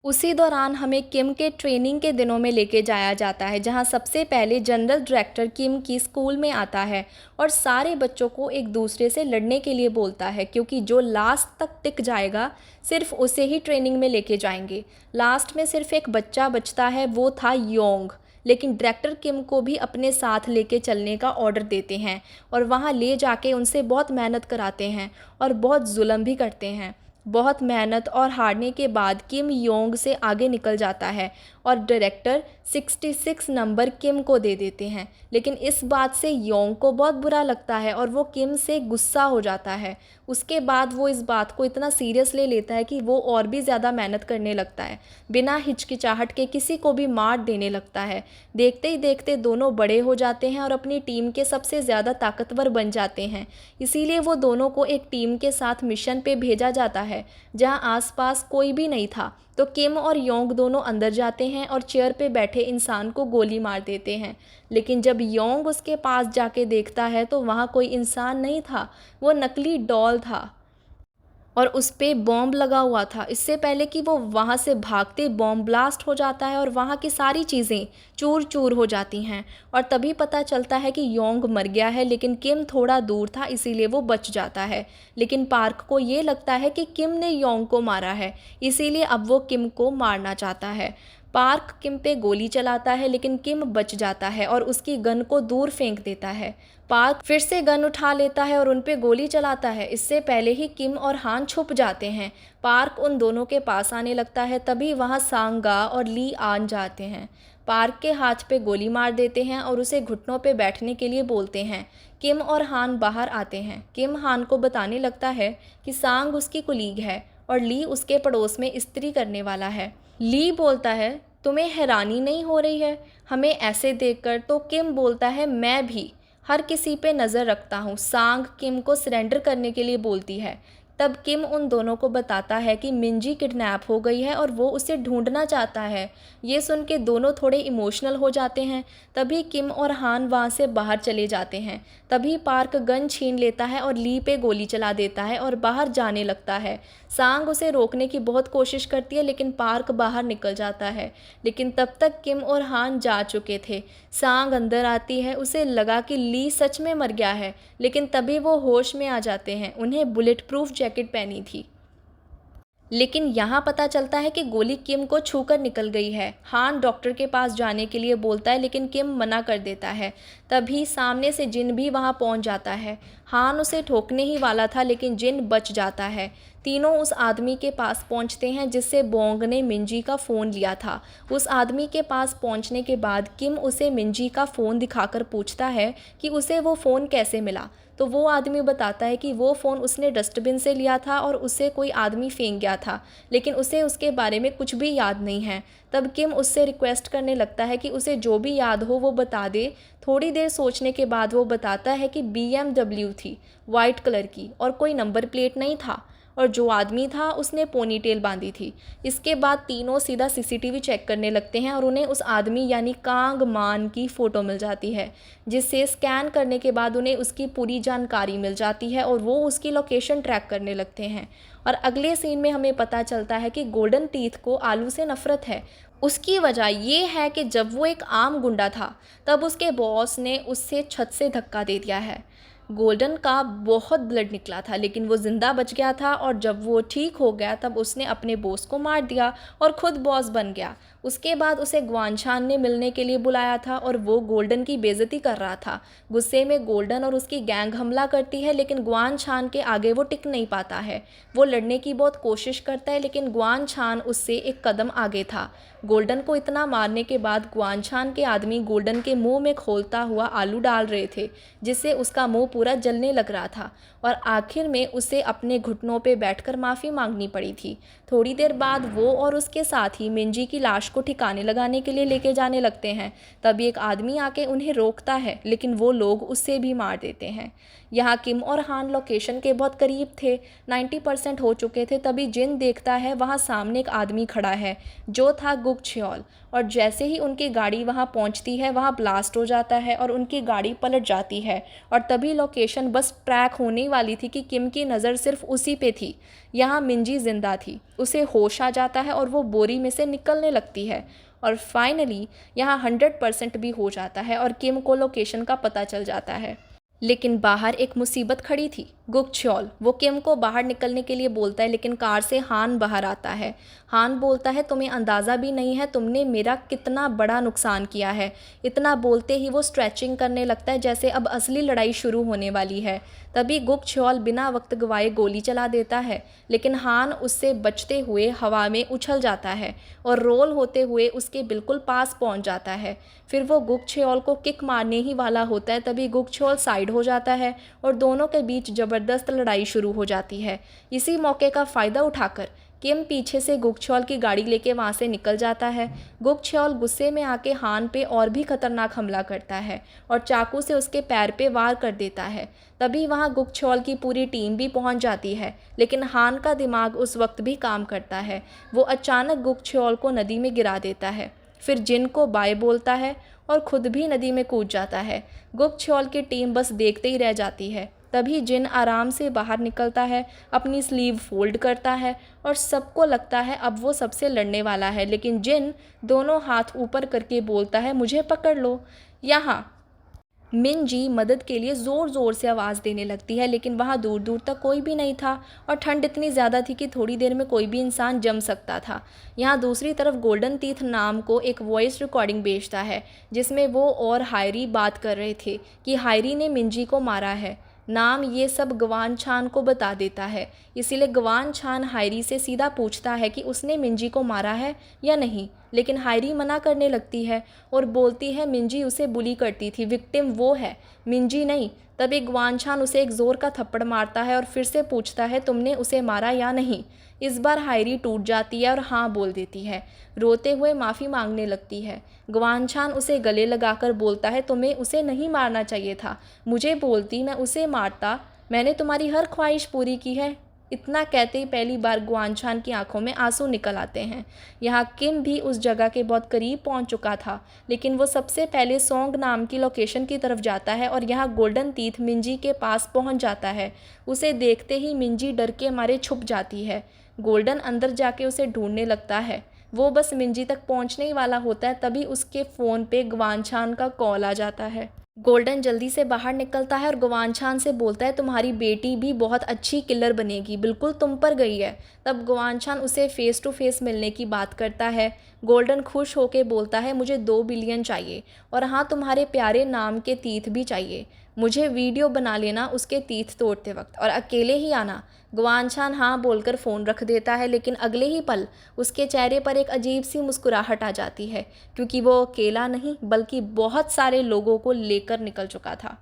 उसी दौरान हमें किम के ट्रेनिंग के दिनों में लेके जाया जाता है, जहां सबसे पहले जनरल डायरेक्टर किम की स्कूल में आता है और सारे बच्चों को एक दूसरे से लड़ने के लिए बोलता है, क्योंकि जो लास्ट तक टिक जाएगा सिर्फ उसे ही ट्रेनिंग में लेके जाएंगे। लास्ट में सिर्फ एक बच्चा बचता है, वो था योंग। लेकिन डायरेक्टर किम को भी अपने साथ लेके चलने का ऑर्डर देते हैं और वहाँ ले जाके उनसे बहुत मेहनत कराते हैं और बहुत जुल्म भी करते हैं। बहुत मेहनत और हारने के बाद किम योंग से आगे निकल जाता है और डायरेक्टर 66 नंबर किम को दे देते हैं। लेकिन इस बात से योंग को बहुत बुरा लगता है और वो किम से गुस्सा हो जाता है। उसके बाद वो इस बात को इतना सीरियस ले लेता है कि वो और भी ज़्यादा मेहनत करने लगता है, बिना हिचकिचाहट के किसी को भी मार देने लगता है। देखते ही देखते दोनों बड़े हो जाते हैं और अपनी टीम के सबसे ज़्यादा ताकतवर बन जाते हैं। इसीलिए वो दोनों को एक टीम के साथ मिशन पे भेजा जाता है, जहां आसपास कोई भी नहीं था। तो किम और योंग दोनों अंदर जाते हैं और चेयर पे बैठे इंसान को गोली मार देते हैं। लेकिन जब योंग उसके पास जाके देखता है तो वहाँ कोई इंसान नहीं था, वो नकली डॉल था और उस पे बॉम्ब लगा हुआ था। इससे पहले कि वो वहाँ से भागते, बॉम्ब ब्लास्ट हो जाता है और वहाँ की सारी चीज़ें चूर चूर हो जाती हैं। और तभी पता चलता है कि योंग मर गया है, लेकिन किम थोड़ा दूर था इसीलिए वो बच जाता है। लेकिन पार्क को ये लगता है कि किम ने योंग को मारा है, इसीलिए अब वो किम को मारना चाहता है। पार्क किम पे गोली चलाता है, लेकिन किम बच जाता है और उसकी गन को दूर फेंक देता है। पार्क फिर से गन उठा लेता है और उन पे गोली चलाता है। इससे पहले ही किम और हान छुप जाते हैं। पार्क उन दोनों के पास आने लगता है, तभी वहाँ सांगा और ली आ जाते हैं। पार्क के हाथ पे गोली मार देते हैं और उसे घुटनों पे बैठने के लिए बोलते हैं। किम और हान बाहर आते हैं। किम हान को बताने लगता है कि सांग उसकी कुलीग है और ली उसके पड़ोस में इस्त्री करने वाला है। ली बोलता है, तुम्हें हैरानी नहीं हो रही है हमें ऐसे देखकर? तो किम बोलता है, मैं भी हर किसी पे नज़र रखता हूँ। सांग किम को सरेंडर करने के लिए बोलती है। तब किम उन दोनों को बताता है कि मिंजी किडनैप हो गई है और वो उसे ढूंढना चाहता है। ये सुन के दोनों थोड़े इमोशनल हो जाते हैं। तभी किम और हान वहाँ से बाहर चले जाते हैं। तभी पार्क गन छीन लेता है और ली पे गोली चला देता है और बाहर जाने लगता है। सांग उसे रोकने की बहुत कोशिश करती है, लेकिन पार्क बाहर निकल जाता है। लेकिन तब तक किम और हान जा चुके थे। सांग अंदर आती है, उसे लगा कि ली सच में मर गया है, लेकिन तभी वो होश में आ जाते हैं। उन्हें बुलेट प्रूफ जैकेट पहनी थी। लेकिन यहाँ पता चलता है कि गोली किम को छूकर निकल गई है। हान डॉक्टर के पास जाने के लिए बोलता है लेकिन किम मना कर देता है। तभी सामने से जिन भी वहाँ पहुँच जाता है। हान उसे ठोकने ही वाला था लेकिन जिन बच जाता है। तीनों उस आदमी के पास पहुँचते हैं जिससे बोंग ने मिंजी का फ़ोन लिया था। उस आदमी के पास पहुँचने के बाद किम उसे मिंजी का फ़ोन दिखाकर पूछता है कि उसे वो फ़ोन कैसे मिला। तो वो आदमी बताता है कि वो फ़ोन उसने डस्टबिन से लिया था और उसे कोई आदमी फेंक गया था, लेकिन उसे उसके बारे में कुछ भी याद नहीं है। तब किम उससे रिक्वेस्ट करने लगता है कि उसे जो भी याद हो वो बता दे। थोड़ी देर सोचने के बाद वो बताता है कि BMW थी, वाइट कलर की, और कोई नंबर प्लेट नहीं था, और जो आदमी था उसने पोनीटेल बांधी थी। इसके बाद तीनों सीधा CCTV चेक करने लगते हैं और उन्हें उस आदमी यानी कांग मान की फ़ोटो मिल जाती है, जिससे स्कैन करने के बाद उन्हें उसकी पूरी जानकारी मिल जाती है और वो उसकी लोकेशन ट्रैक करने लगते हैं। और अगले सीन में हमें पता चलता है कि गोल्डन टीथ को आलू से नफ़रत है। उसकी वजह ये है कि जब वो एक आम गुंडा था तब उसके बॉस ने उससे छत से धक्का दे दिया है। गोल्डन का बहुत ब्लड निकला था लेकिन वो ज़िंदा बच गया था, और जब वो ठीक हो गया तब उसने अपने बॉस को मार दिया और ख़ुद बॉस बन गया। उसके बाद उसे ग्वानशान ने मिलने के लिए बुलाया था और वो गोल्डन की बेइज्जती कर रहा था। गुस्से में गोल्डन और उसकी गैंग हमला करती है लेकिन ग्वानशान के आगे वो टिक नहीं पाता है। वो लड़ने की बहुत कोशिश करता है लेकिन ग्वानशान उससे एक कदम आगे था। गोल्डन को इतना मारने के बाद ग्वानशान के आदमी गोल्डन के मुंह में खोलता हुआ आलू डाल रहे थे, जिससे उसका मुंह पूरा जलने लग रहा था, और आखिर में उसे अपने घुटनों पे बैठकर माफ़ी मांगनी पड़ी थी। थोड़ी देर बाद वो और उसके साथी मिंजी की लाश को ठिकाने लगाने के लिए लेके जाने लगते हैं। तभी एक आदमी आके उन्हें रोकता है लेकिन वो लोग उससे भी मार देते हैं। यहाँ किम और हान लोकेशन के बहुत करीब थे, 90% हो चुके थे। तभी जिन देखता है वहाँ सामने एक आदमी खड़ा है जो था गुक छियोल, और जैसे ही उनकी गाड़ी वहाँ पहुँचती है वहाँ ब्लास्ट हो जाता है और उनकी गाड़ी पलट जाती है। और तभी लोकेशन बस ट्रैक होने वाली थी कि किम की नज़र सिर्फ उसी पे थी। यहाँ मिंजी जिंदा थी, उसे होश आ जाता है और वो बोरी में से निकलने लगती है, और फाइनली यहाँ 100% भी हो जाता है और किम को लोकेशन का पता चल जाता है। लेकिन बाहर एक मुसीबत खड़ी थी। गुक छियोल वो किम को बाहर निकलने के लिए बोलता है लेकिन कार से हान बाहर आता है। हान बोलता है तुम्हें अंदाज़ा भी नहीं है तुमने मेरा कितना बड़ा नुकसान किया है। इतना बोलते ही वो स्ट्रेचिंग करने लगता है जैसे अब असली लड़ाई शुरू होने वाली है। तभी गुक छियोल बिना वक्त गवाए गोली चला देता है लेकिन हान उससे बचते हुए हवा में उछल जाता है और रोल होते हुए उसके बिल्कुल पास पहुंच जाता है। फिर वो गुक छियोल को किक मारने ही वाला होता है, तभी गुक छियोल साइड हो जाता है और दोनों के बीच ज़बरदस्त लड़ाई शुरू हो जाती है। इसी मौके का फ़ायदा उठाकर किम पीछे से गुक छियोल की गाड़ी लेके वहाँ से निकल जाता है। गुक छियोल गुस्से में आके हान पे और भी खतरनाक हमला करता है और चाकू से उसके पैर पे वार कर देता है। तभी वहाँ गुक छियोल की पूरी टीम भी पहुँच जाती है लेकिन हान का दिमाग उस वक्त भी काम करता है। वो अचानक गुक छियोल को नदी में गिरा देता है, फिर जिन को बाय बोलता है और खुद भी नदी में कूद जाता है। गुक छियोल की टीम बस देखते ही रह जाती है। तभी जिन आराम से बाहर निकलता है, अपनी स्लीव फोल्ड करता है और सबको लगता है अब वो सबसे लड़ने वाला है, लेकिन जिन दोनों हाथ ऊपर करके बोलता है मुझे पकड़ लो। यहाँ मिंजी मदद के लिए ज़ोर ज़ोर से आवाज़ देने लगती है लेकिन वहाँ दूर दूर तक कोई भी नहीं था और ठंड इतनी ज़्यादा थी कि थोड़ी देर में कोई भी इंसान जम सकता था। यहाँ दूसरी तरफ गोल्डन टीथ नाम को एक वॉइस रिकॉर्डिंग भेजता है जिसमें वो और हायरी बात कर रहे थे कि हायरी ने मिंजी को मारा है। नाम ये सब गवान छान को बता देता है, इसीलिए गवान छान हायरी से सीधा पूछता है कि उसने मिंजी को मारा है या नहीं, लेकिन हायरी मना करने लगती है और बोलती है मिंजी उसे बुली करती थी, विक्टिम वो है, मिंजी नहीं। तभी गवान छान उसे एक ज़ोर का थप्पड़ मारता है और फिर से पूछता है तुमने उसे मारा या नहीं। इस बार हायरी टूट जाती है और हाँ बोल देती है, रोते हुए माफ़ी मांगने लगती है। गवान छान उसे गले लगाकर बोलता है तुम्हें उसे नहीं मारना चाहिए था, मुझे बोलती मैं उसे मारता, मैंने तुम्हारी हर ख्वाहिश पूरी की है। इतना कहते ही पहली बार ग्वानशान की आंखों में आंसू निकल आते हैं। यहाँ किम भी उस जगह के बहुत करीब पहुँच चुका था लेकिन वो सबसे पहले सोंग नाम की लोकेशन की तरफ जाता है और यहाँ गोल्डन टीथ मिंजी के पास पहुँच जाता है। उसे देखते ही मिंजी डर के मारे छुप जाती है। गोल्डन अंदर जाके उसे ढूंढने लगता है। वो बस मिंजी तक पहुँचने ही वाला होता है तभी उसके फ़ोन पे ग्वानशान का कॉल आ जाता है। गोल्डन जल्दी से बाहर निकलता है और गुआनशान से बोलता है तुम्हारी बेटी भी बहुत अच्छी किलर बनेगी, बिल्कुल तुम पर गई है। तब गुआनशान उसे फेस टू फेस मिलने की बात करता है। गोल्डन खुश होके बोलता है मुझे 2 बिलियन चाहिए, और हाँ तुम्हारे प्यारे नाम के तीत भी चाहिए। मुझे वीडियो बना लेना उसके तीत तोड़ते वक्त, और अकेले ही आना। गुआनशान हाँ बोलकर फ़ोन रख देता है, लेकिन अगले ही पल उसके चेहरे पर एक अजीब सी मुस्कुराहट आ जाती है, क्योंकि वो अकेला नहीं बल्कि बहुत सारे लोगों को लेकर निकल चुका था।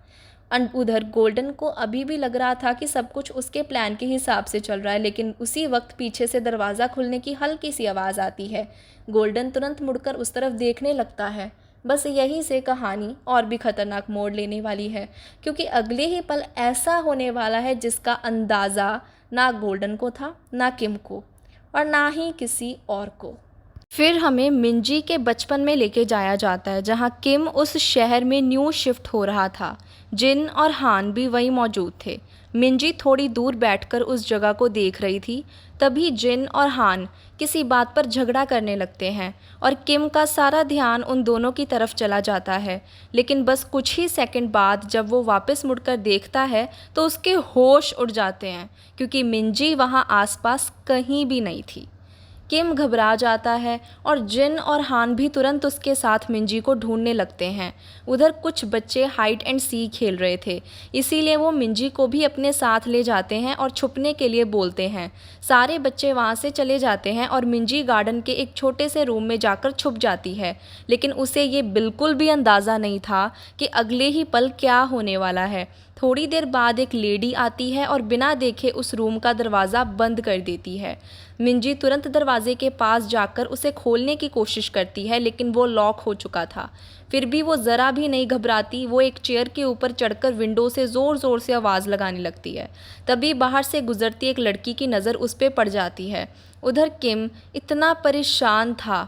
उधर गोल्डन को अभी भी लग रहा था कि सब कुछ उसके प्लान के हिसाब से चल रहा है, लेकिन उसी वक्त पीछे से दरवाज़ा खुलने की हल्की सी आवाज़ आती है। गोल्डन तुरंत मुड़कर उस तरफ देखने लगता है। बस यहीं से कहानी और भी ख़तरनाक मोड़ लेने वाली है, क्योंकि अगले ही पल ऐसा होने वाला है जिसका अंदाज़ा ना गोल्डन को था, ना किम को, और ना ही किसी और को। फिर हमें मिंजी के बचपन में लेके जाया जाता है, जहाँ किम उस शहर में न्यू शिफ्ट हो रहा था। जिन और हान भी वहीं मौजूद थे। मिंजी थोड़ी दूर बैठकर उस जगह को देख रही थी। तभी जिन और हान किसी बात पर झगड़ा करने लगते हैं, और किम का सारा ध्यान उन दोनों की तरफ चला जाता है। लेकिन बस कुछ ही सेकंड बाद जब वो वापस मुड़कर देखता है तो उसके होश उड़ जाते हैं, क्योंकि मिंजी वहाँ आसपास कहीं भी नहीं थी। किम घबरा जाता है, और जिन और हान भी तुरंत उसके साथ मिंजी को ढूंढने लगते हैं। उधर कुछ बच्चे हाइड एंड सी खेल रहे थे, इसीलिए वो मिंजी को भी अपने साथ ले जाते हैं और छुपने के लिए बोलते हैं। सारे बच्चे वहाँ से चले जाते हैं और मिंजी गार्डन के एक छोटे से रूम में जाकर छुप जाती है, लेकिन उसे ये बिल्कुल भी अंदाज़ा नहीं था कि अगले ही पल क्या होने वाला है। थोड़ी देर बाद एक लेडी आती है और बिना देखे उस रूम का दरवाज़ा बंद कर देती है। मिंजी तुरंत दरवाजे के पास जाकर उसे खोलने की कोशिश करती है, लेकिन वो लॉक हो चुका था। फिर भी वो ज़रा भी नहीं घबराती। वो एक चेयर के ऊपर चढ़कर विंडो से ज़ोर ज़ोर से आवाज़ लगाने लगती है। तभी बाहर से गुजरती एक लड़की की नज़र उस पर पड़ जाती है। उधर किम इतना परेशान था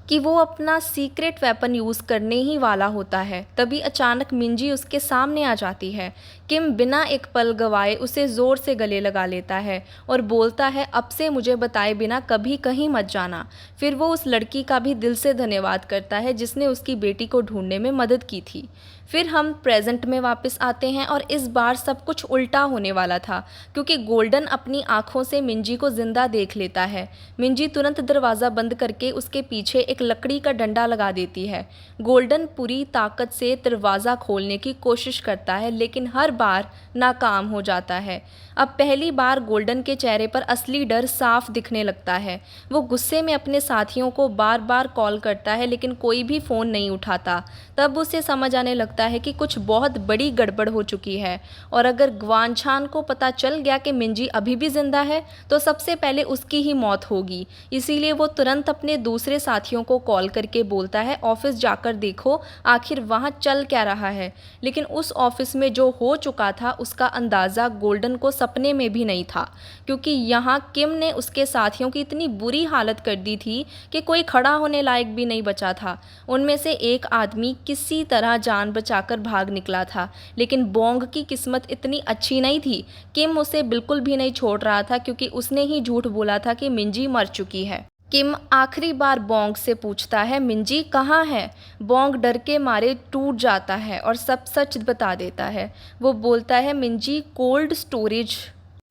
कि वो अपना सीक्रेट वेपन यूज़ करने ही वाला होता है। तभी अचानक मिंजी उसके सामने आ जाती है। किम बिना एक पल गवाए उसे ज़ोर से गले लगा लेता है और बोलता है अब से मुझे बताए बिना कभी कहीं मत जाना। फिर वो उस लड़की का भी दिल से धन्यवाद करता है जिसने उसकी बेटी को ढूंढने में मदद की थी। फिर हम प्रेजेंट में वापस आते हैं, और इस बार सब कुछ उल्टा होने वाला था, क्योंकि गोल्डन अपनी आंखों से मिंजी को जिंदा देख लेता है। मिंजी तुरंत दरवाज़ा बंद करके उसके पीछे एक लकड़ी का डंडा लगा देती है। गोल्डन पूरी ताकत से दरवाज़ा खोलने की कोशिश करता है, लेकिन हर बार नाकाम हो जाता है। अब पहली बार गोल्डन के चेहरे पर असली डर साफ दिखने लगता है। वो गुस्से में अपने साथियों को बार बार कॉल करता है, लेकिन कोई भी फ़ोन नहीं उठाता। तब उसे समझ आने लगता है कि कुछ बहुत बड़ी गड़बड़ हो चुकी है, और अगर ग्वानछान को पता चल गया कि मिंजी अभी भी जिंदा है तो सबसे पहले उसकी ही मौत होगी। इसीलिए वो तुरंत अपने दूसरे साथियों को कॉल करके बोलता है ऑफिस जाकर देखो आखिर वहाँ चल क्या रहा है। लेकिन उस ऑफिस में जो हो चुका था उसका अंदाज़ा गोल्डन को सपने में भी नहीं था, क्योंकि यहाँ किम ने उसके साथियों की इतनी बुरी हालत कर दी थी कि कोई खड़ा होने लायक भी नहीं बचा था। उनमें से एक आदमी किसी तरह जान बचाकर भाग निकला था, लेकिन बोंग की किस्मत इतनी अच्छी नहीं थी। किम उसे बिल्कुल भी नहीं छोड़ रहा था, क्योंकि उसने ही झूठ बोला था कि मिंजी मर चुकी है। किम आखिरी बार बोंग से पूछता है मिंजी कहाँ है। बोंग डर के मारे टूट जाता है और सब सच बता देता है। वो बोलता है मिंजी कोल्ड स्टोरेज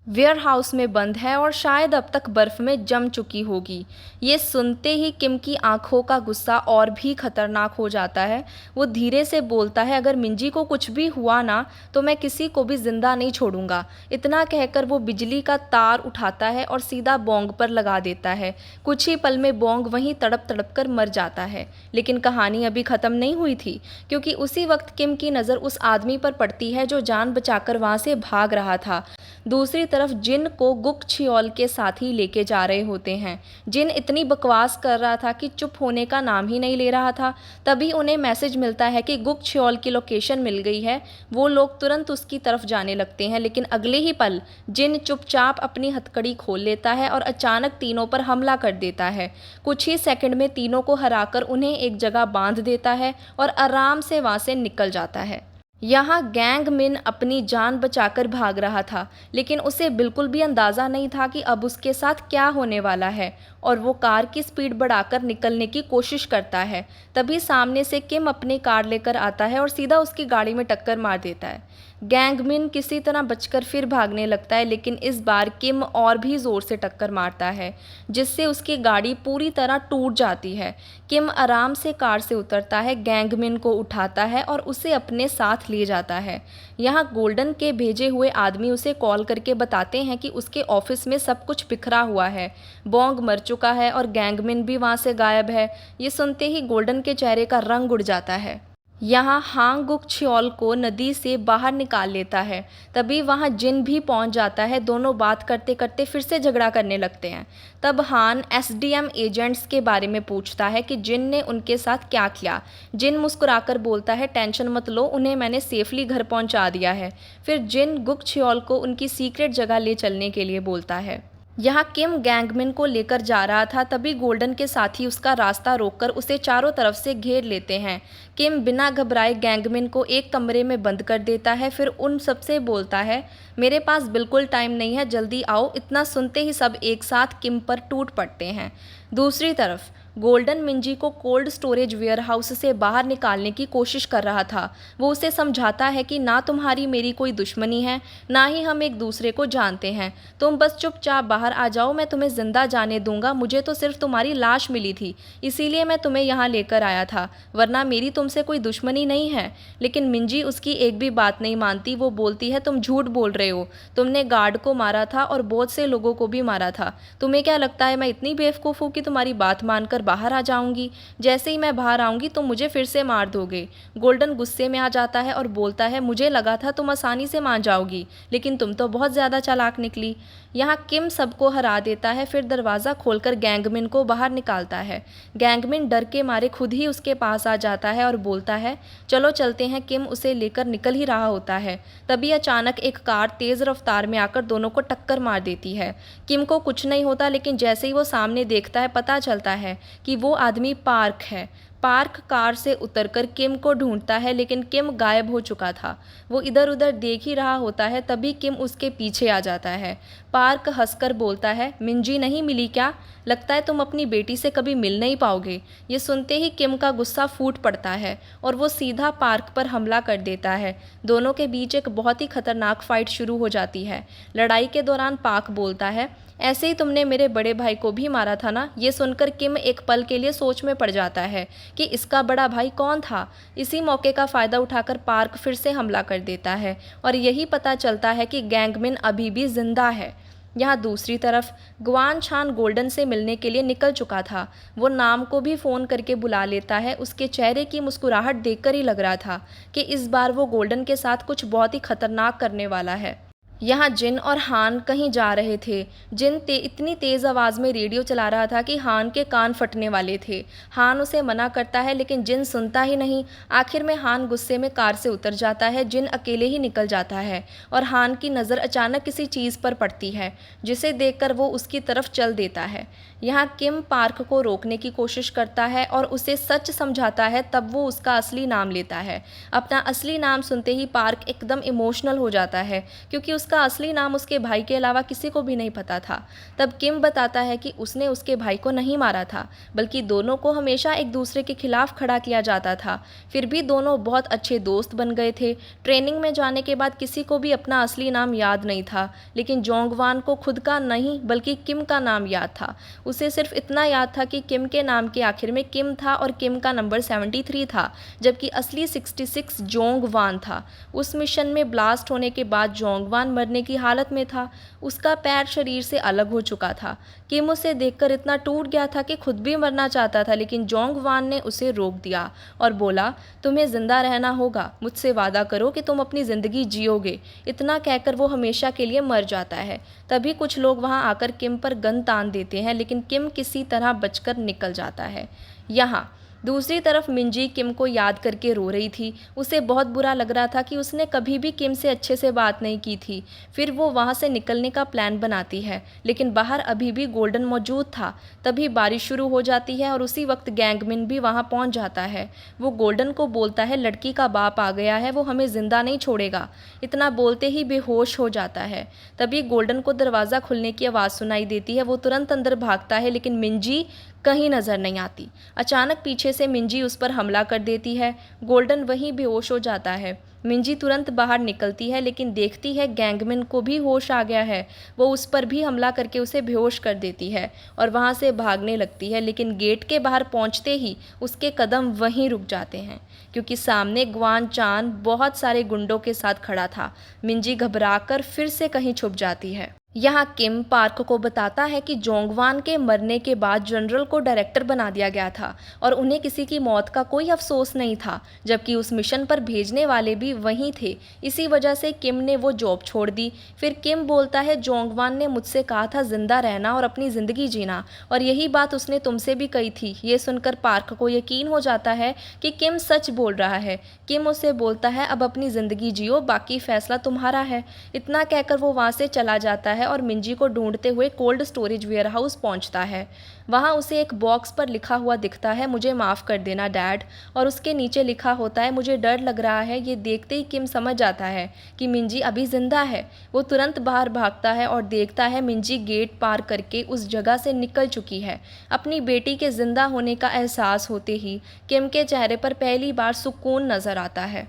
वेयरहाउस में बंद है और शायद अब तक बर्फ़ में जम चुकी होगी। ये सुनते ही किम की आंखों का गुस्सा और भी खतरनाक हो जाता है। वो धीरे से बोलता है अगर मिंजी को कुछ भी हुआ ना तो मैं किसी को भी ज़िंदा नहीं छोड़ूंगा। इतना कहकर वो बिजली का तार उठाता है और सीधा बोंग पर लगा देता है। कुछ ही पल में बोंग वहीं तड़प तड़प कर मर जाता है। लेकिन कहानी अभी ख़त्म नहीं हुई थी, क्योंकि उसी वक्त किम की नज़र उस आदमी पर पड़ती है जो जान बचाकर वहाँ से भाग रहा था। दूसरी तरफ जिन को गुक छियोल के साथी लेके जा रहे होते हैं। जिन इतनी बकवास कर रहा था कि चुप होने का नाम ही नहीं ले रहा था। तभी उन्हें मैसेज मिलता है कि गुक छियोल की लोकेशन मिल गई है। वो लोग तुरंत उसकी तरफ जाने लगते हैं, लेकिन अगले ही पल जिन चुपचाप अपनी हथकड़ी खोल लेता है और अचानक तीनों पर हमला कर देता है। कुछ ही सेकंड में तीनों को हराकर उन्हें एक जगह बांध देता है और आराम से वहाँ से निकल जाता है। यहाँ गैंग मिन अपनी जान बचाकर भाग रहा था, लेकिन उसे बिल्कुल भी अंदाज़ा नहीं था कि अब उसके साथ क्या होने वाला है, और वो कार की स्पीड बढ़ाकर निकलने की कोशिश करता है। तभी सामने से किम अपनी कार लेकर आता है और सीधा उसकी गाड़ी में टक्कर मार देता है। गैंग मिन किसी तरह बचकर फिर भागने लगता है, लेकिन इस बार किम और भी ज़ोर से टक्कर मारता है, जिससे उसकी गाड़ी पूरी तरह टूट जाती है। किम आराम से कार से उतरता है, गैंगमिन को उठाता है और उसे अपने साथ ले जाता है। यहाँ गोल्डन के भेजे हुए आदमी उसे कॉल करके बताते हैं कि उसके ऑफिस में सब कुछ बिखरा हुआ है, बोंग मर चुका है और गैंगमिन भी वहाँ से गायब है। ये सुनते ही गोल्डन के चेहरे का रंग उड़ जाता है। यहाँ हांगुक छियोल को नदी से बाहर निकाल लेता है। तभी वहाँ जिन भी पहुँच जाता है। दोनों बात करते करते फिर से झगड़ा करने लगते हैं। तब हान एसडीएम एजेंट्स के बारे में पूछता है कि जिन ने उनके साथ क्या किया। जिन मुस्कुराकर बोलता है, टेंशन मत लो, उन्हें मैंने सेफली घर पहुँचा दिया है। फिर जिन गुक छियोल को उनकी सीक्रेट जगह ले चलने के लिए बोलता है। यहाँ किम गैंगमिन को लेकर जा रहा था, तभी गोल्डन के साथी उसका रास्ता रोककर उसे चारों तरफ से घेर लेते हैं। किम बिना घबराए गैंगमिन को एक कमरे में बंद कर देता है, फिर उन सबसे बोलता है, मेरे पास बिल्कुल टाइम नहीं है, जल्दी आओ। इतना सुनते ही सब एक साथ किम पर टूट पड़ते हैं। दूसरी तरफ गोल्डन मिंजी को कोल्ड स्टोरेज वेयरहाउस से बाहर निकालने की कोशिश कर रहा था। वो उसे समझाता है कि ना तुम्हारी मेरी कोई दुश्मनी है, ना ही हम एक दूसरे को जानते हैं। तुम बस चुपचाप बाहर आ जाओ, मैं तुम्हें जिंदा जाने दूंगा। मुझे तो सिर्फ तुम्हारी लाश मिली थी, इसीलिए मैं तुम्हें यहाँ लेकर आया था, वरना मेरी तुमसे कोई दुश्मनी नहीं है। लेकिन मिंजी उसकी एक भी बात नहीं मानती। वो बोलती है, तुम झूठ बोल रहे हो, तुमने गार्ड को मारा था और बहुत से लोगों को भी मारा था। तुम्हें क्या लगता है मैं इतनी बेवकूफ़ हूँ कि तुम्हारी बात मानकर बाहर आ जाऊंगी? जैसे ही मैं बाहर आऊंगी तुम मुझे फिर से मार दोगे। गोल्डन गुस्से में आ जाता है और बोलता है, मुझे लगा था तुम आसानी से मान जाओगी, लेकिन तुम तो बहुत ज़्यादा चालाक निकली। यहाँ किम सबको हरा देता है, फिर दरवाज़ा खोलकर गैंगमिन को बाहर निकालता है। गैंगमिन डर के मारे खुद ही उसके पास आ जाता है और बोलता है, चलो चलते हैं। किम उसे लेकर निकल ही रहा होता है, तभी अचानक एक कार तेज़ रफ्तार में आकर दोनों को टक्कर मार देती है। किम को कुछ नहीं होता, लेकिन जैसे ही वो सामने देखता है, पता चलता है कि वो आदमी पार्क है। पार्क कार से उतरकर किम को ढूंढता है, लेकिन किम गायब हो चुका था। वो इधर उधर देख ही रहा होता है, तभी किम उसके पीछे आ जाता है। पार्क हंसकर बोलता है, मिंजी नहीं मिली क्या? लगता है तुम अपनी बेटी से कभी मिल नहीं पाओगे। ये सुनते ही किम का गुस्सा फूट पड़ता है और वो सीधा पार्क पर हमला कर देता है। दोनों के बीच एक बहुत ही खतरनाक फाइट शुरू हो जाती है। लड़ाई के दौरान पार्क बोलता है, ऐसे ही तुमने मेरे बड़े भाई को भी मारा था ना? ये सुनकर किम एक पल के लिए सोच में पड़ जाता है कि इसका बड़ा भाई कौन था। इसी मौके का फ़ायदा उठाकर पार्क फिर से हमला कर देता है और यही पता चलता है कि गैंगमिन अभी भी जिंदा है। यहाँ दूसरी तरफ गुआन छान गोल्डन से मिलने के लिए निकल चुका था। वो नाम को भी फ़ोन करके बुला लेता है। उसके चेहरे की मुस्कुराहट देखकर ही लग रहा था कि इस बार वो गोल्डन के साथ कुछ बहुत ही खतरनाक करने वाला है। यहाँ जिन और हान कहीं जा रहे थे। जिन इतनी तेज़ आवाज़ में रेडियो चला रहा था कि हान के कान फटने वाले थे। हान उसे मना करता है, लेकिन जिन सुनता ही नहीं। आखिर में हान गुस्से में कार से उतर जाता है। जिन अकेले ही निकल जाता है और हान की नज़र अचानक किसी चीज़ पर पड़ती है, जिसे देखकर वो उसकी तरफ चल देता है। यहाँ किम पार्क को रोकने की कोशिश करता है और उसे सच समझाता है, तब वो उसका असली नाम लेता है। अपना असली नाम सुनते ही पार्क एकदम इमोशनल हो जाता है, क्योंकि उसका असली नाम उसके भाई के अलावा किसी को भी नहीं पता था। तब किम बताता है कि उसने उसके भाई को नहीं मारा था, बल्कि दोनों को हमेशा एक दूसरे के खिलाफ खड़ा किया जाता था। फिर भी दोनों बहुत अच्छे दोस्त बन गए थे। ट्रेनिंग में जाने के बाद किसी को भी अपना असली नाम याद नहीं था, लेकिन जोंगवान को खुद का नहीं बल्कि किम का नाम याद था। उसे सिर्फ इतना याद था कि किम के नाम के आखिर में किम था और किम का नंबर 73 था, जबकि असली 66 जोंगवान था। उस मिशन में ब्लास्ट होने के बाद जोंगवान मरने की हालत में था। उसका पैर शरीर से अलग हो चुका था। किम उसे देखकर इतना टूट गया था कि खुद भी मरना चाहता था, लेकिन जोंगवान ने उसे रोक दिया और बोला, तुम्हें जिंदा रहना होगा, मुझसे वादा करो कि तुम अपनी ज़िंदगी जियोगे। इतना कहकर वो हमेशा के लिए मर जाता है। तभी कुछ लोग वहाँ आकर किम पर गन तान देते हैं, लेकिन किम किसी तरह बचकर निकल जाता है। यहाँ दूसरी तरफ मिंजी किम को याद करके रो रही थी। उसे बहुत बुरा लग रहा था कि उसने कभी भी किम से अच्छे से बात नहीं की थी। फिर वो वहाँ से निकलने का प्लान बनाती है, लेकिन बाहर अभी भी गोल्डन मौजूद था। तभी बारिश शुरू हो जाती है और उसी वक्त गैंगमिन भी वहाँ पहुँच जाता है। वो गोल्डन को बोलता है, लड़की का बाप आ गया है, वो हमें जिंदा नहीं छोड़ेगा। इतना बोलते ही बेहोश हो जाता है। तभी गोल्डन को दरवाज़ा खुलने की आवाज़ सुनाई देती है। वो तुरंत अंदर भागता है, लेकिन मिंजी कहीं नज़र नहीं आती। अचानक पीछे से मिंजी उस पर हमला कर देती है। गोल्डन वहीं बेहोश हो जाता है। मिंजी तुरंत बाहर निकलती है, लेकिन देखती है गैंगमैन को भी होश आ गया है। वो उस पर भी हमला करके उसे बेहोश कर देती है और वहाँ से भागने लगती है, लेकिन गेट के बाहर पहुँचते ही उसके कदम वहीं रुक जाते हैं, क्योंकि सामने ग्वान चान बहुत सारे गुंडों के साथ खड़ा था। मिंजी घबराकर फिर से कहीं छुप जाती है। यहाँ किम पार्क को बताता है कि जोंगवान के मरने के बाद जनरल को डायरेक्टर बना दिया गया था और उन्हें किसी की मौत का कोई अफसोस नहीं था, जबकि उस मिशन पर भेजने वाले भी वहीं थे। इसी वजह से किम ने वो जॉब छोड़ दी। फिर किम बोलता है, जोंगवान ने मुझसे कहा था जिंदा रहना और अपनी ज़िंदगी जीना, और यही बात उसने तुमसे भी कही थी। ये सुनकर पार्क को यकीन हो जाता है कि किम सच बोल रहा है। किम उसे बोलता है, अब अपनी ज़िंदगी जियो, बाकी फैसला तुम्हारा है। इतना कहकर वो वहाँ से चला जाता है और मिंजी को ढूंढते हुए कोल्ड स्टोरेज वेयरहाउस पहुंचता है। वहां उसे एक बॉक्स पर लिखा हुआ दिखता है, मुझे माफ़ कर देना डैड, और उसके नीचे लिखा होता है, मुझे डर लग रहा है। ये देखते ही किम समझ जाता है कि मिंजी अभी जिंदा है। वो तुरंत बाहर भागता है और देखता है मिंजी गेट पार करके उस जगह से निकल चुकी है। अपनी बेटी के जिंदा होने का एहसास होते ही किम के चेहरे पर पहली बार सुकून नजर आता है।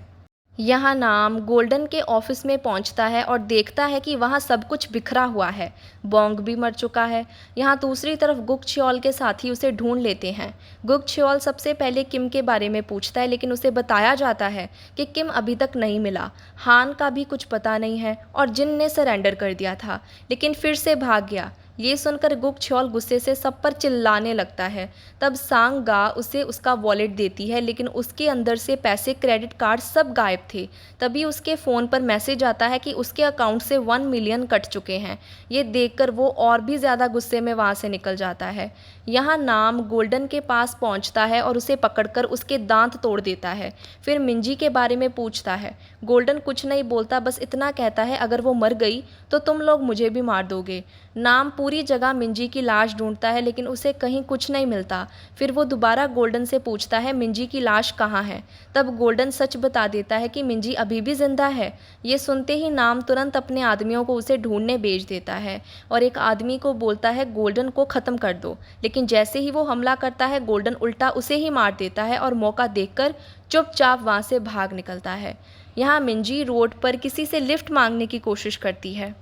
यहाँ नाम गोल्डन के ऑफिस में पहुँचता है और देखता है कि वहाँ सब कुछ बिखरा हुआ है। बोंग भी मर चुका है। यहाँ दूसरी तरफ गुक छियोल के साथी उसे ढूंढ लेते हैं। गुक छियोल सबसे पहले किम के बारे में पूछता है, लेकिन उसे बताया जाता है कि किम अभी तक नहीं मिला। हान का भी कुछ पता नहीं है और जिन ने सरेंडर कर दिया था, लेकिन फिर से भाग गया। ये सुनकर गुक छियोल गुस्से से सब पर चिल्लाने लगता है। तब सांग गा उसे उसका वॉलेट देती है, लेकिन उसके अंदर से पैसे, क्रेडिट कार्ड सब गायब थे। तभी उसके फ़ोन पर मैसेज आता है कि उसके अकाउंट से 1 मिलियन कट चुके हैं। ये देखकर वो और भी ज़्यादा गुस्से में वहाँ से निकल जाता है। यहाँ नाम गोल्डन के पास पहुँचता है और उसे पकड़कर उसके दांत तोड़ देता है। फिर मिंजी के बारे में पूछता है। गोल्डन कुछ नहीं बोलता, बस इतना कहता है, अगर वो मर गई तो तुम लोग मुझे भी मार दोगे। नाम पूरी जगह मिंजी की लाश ढूंढता है, लेकिन उसे कहीं कुछ नहीं मिलता। फिर वो दोबारा गोल्डन से पूछता है, मिंजी की लाश कहाँ है। तब गोल्डन सच बता देता है कि मिंजी अभी भी जिंदा है। ये सुनते ही नाम तुरंत अपने आदमियों को उसे ढूंढने भेज देता है और एक आदमी को बोलता है गोल्डन को ख़त्म कर दो, लेकिन जैसे ही वो हमला करता है गोल्डन उल्टा उसे ही मार देता है और मौका देखकर चुपचाप वहाँ से भाग निकलता है। यहाँ मिंजी रोड पर किसी से लिफ्ट मांगने की कोशिश करती है,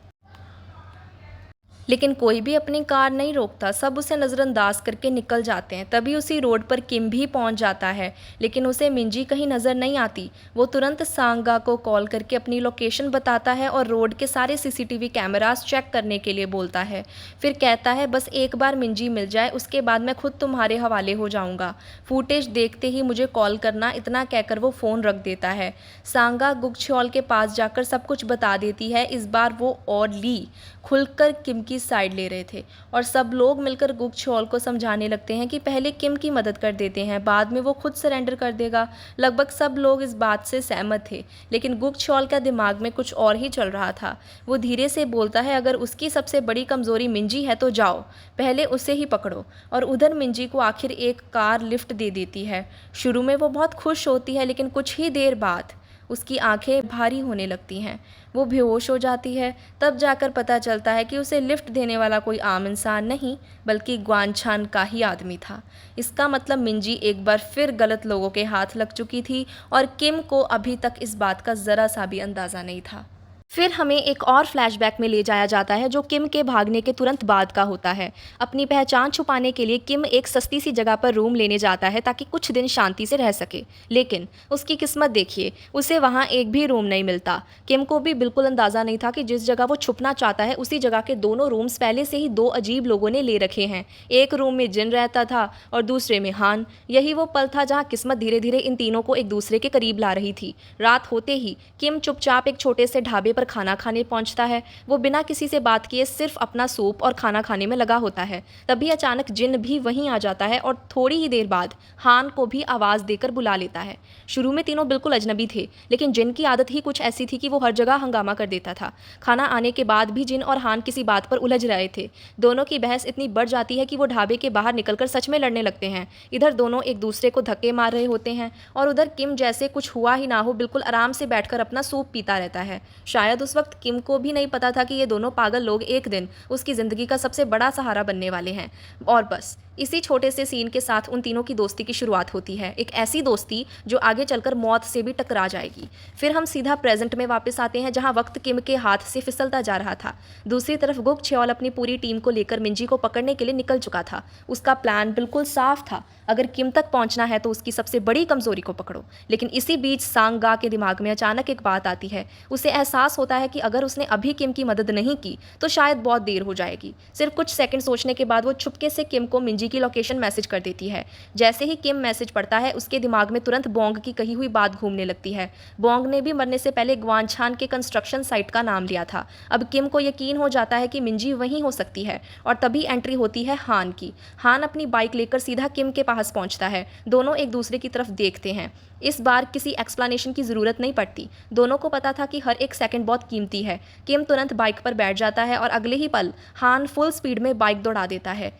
लेकिन कोई भी अपनी कार नहीं रोकता। सब उसे नज़रअंदाज करके निकल जाते हैं। तभी उसी रोड पर किम भी पहुंच जाता है, लेकिन उसे मिंजी कहीं नज़र नहीं आती। वो तुरंत सांगा को कॉल करके अपनी लोकेशन बताता है और रोड के सारे सीसीटीवी कैमरास चेक करने के लिए बोलता है। फिर कहता है, बस एक बार मिंजी मिल जाए, उसके बाद मैं खुद तुम्हारे हवाले हो जाऊँगा। फुटेज देखते ही मुझे कॉल करना। इतना कहकर वो फ़ोन रख देता है। सांगा गुकछोल के पास जाकर सब कुछ बता देती है। इस बार वो और ली खुलकर किम की साइड ले रहे थे और सब लोग मिलकर गुकछोल को समझाने लगते हैं कि पहले किम की मदद कर देते हैं, बाद में वो खुद सरेंडर कर देगा। लगभग सब लोग इस बात से सहमत थे, लेकिन गुकछोल का दिमाग में कुछ और ही चल रहा था। वो धीरे से बोलता है, अगर उसकी सबसे बड़ी कमज़ोरी मिंजी है तो जाओ, पहले उसे ही पकड़ो। और उधर मिंजी को आखिर एक कार लिफ्ट दे देती है। शुरू में वो बहुत खुश होती है, लेकिन कुछ ही देर बाद उसकी आंखें भारी होने लगती हैं। वो बेहोश हो जाती है। तब जाकर पता चलता है कि उसे लिफ्ट देने वाला कोई आम इंसान नहीं, बल्कि ग्वानछान का ही आदमी था। इसका मतलब मिंजी एक बार फिर गलत लोगों के हाथ लग चुकी थी और किम को अभी तक इस बात का ज़रा सा भी अंदाज़ा नहीं था। फिर हमें एक और फ्लैशबैक में ले जाया जाता है जो किम के भागने के तुरंत बाद का होता है। अपनी पहचान छुपाने के लिए किम एक सस्ती सी जगह पर रूम लेने जाता है ताकि कुछ दिन शांति से रह सके, लेकिन उसकी किस्मत देखिए, उसे वहाँ एक भी रूम नहीं मिलता। किम को भी बिल्कुल अंदाज़ा नहीं था कि जिस जगह वो छुपना चाहता है उसी जगह के दोनों रूम्स पहले से ही दो अजीब लोगों ने ले रखे हैं। एक रूम में जिन रहता था और दूसरे में हान। यही वो पल था जहाँ किस्मत धीरे धीरे इन तीनों को एक दूसरे के करीब ला रही थी। रात होते ही किम चुपचाप एक छोटे से ढाबे पर खाना खाने पहुंचता है। वो बिना किसी से बात किए सिर्फ अपना सूप और खाना खाने में लगा होता है। तभी अचानक जिन भी वहीं आ जाता है और थोड़ी ही देर बाद हान को भी आवाज़ देकर बुला लेता है। शुरू में तीनों बिल्कुल अजनबी थे, लेकिन जिन की आदत ही कुछ ऐसी थी कि वो हर जगह हंगामा कर देता था। खाना आने के बाद भी जिन और हान किसी बात पर उलझ रहे थे। दोनों की बहस इतनी बढ़ जाती है कि वो ढाबे के बाहर निकलकर सच में लड़ने लगते हैं। इधर दोनों एक दूसरे को धक्के मार रहे होते हैं और उधर किम जैसे कुछ हुआ ही ना हो बिल्कुल आराम से बैठकर अपना सूप पीता रहता है। शायद उस वक्त किम को भी नहीं पता था कि ये दोनों पागल लोग एक दिन उसकी ज़िंदगी का सबसे बड़ा सहारा बनने वाले हैं। और बस इसी छोटे से सीन के साथ उन तीनों की दोस्ती की शुरुआत होती है, एक ऐसी दोस्ती जो आगे चलकर मौत से भी टकरा जाएगी। फिर हम सीधा प्रेजेंट में वापस आते हैं, जहां वक्त किम के हाथ से फिसलता जा रहा था। दूसरी तरफ गुक छेओल अपनी पूरी टीम को लेकर मिंजी को पकड़ने के लिए निकल चुका था। उसका प्लान बिल्कुल साफ था, अगर किम तक पहुंचना है तो उसकी सबसे बड़ी कमजोरी को पकड़ो। लेकिन इसी बीच सांग गा के दिमाग में अचानक एक बात आती है। उसे एहसास होता है कि अगर उसने अभी किम की मदद नहीं की तो शायद बहुत देर हो जाएगी। सिर्फ कुछ सेकंड सोचने के बाद वो छुपके से किम को मिंजी की लोकेशन मैसेज कर देती है। जैसे ही किम मैसेज पढ़ता है उसके दिमाग में तुरंत बोंग की कही हुई बात घूमने लगती है। बोंग ने भी मरने से पहले ग्वानछान के कंस्ट्रक्शन साइट का नाम लिया था। अब किम को यकीन हो जाता है कि मिंजी वहीं हो सकती है और तभी एंट्री होती है हान की। हान अपनी बाइक लेकर सीधा किम के पास पहुंचता है। दोनों एक दूसरे की तरफ देखते हैं। इस बार किसी एक्सप्लेनेशन की ज़रूरत नहीं पड़ती, दोनों को पता था कि हर एक सेकंड बहुत कीमती है। किम तुरंत बाइक पर बैठ जाता है और अगले ही पल हान फुल स्पीड में बाइक दौड़ा देता है।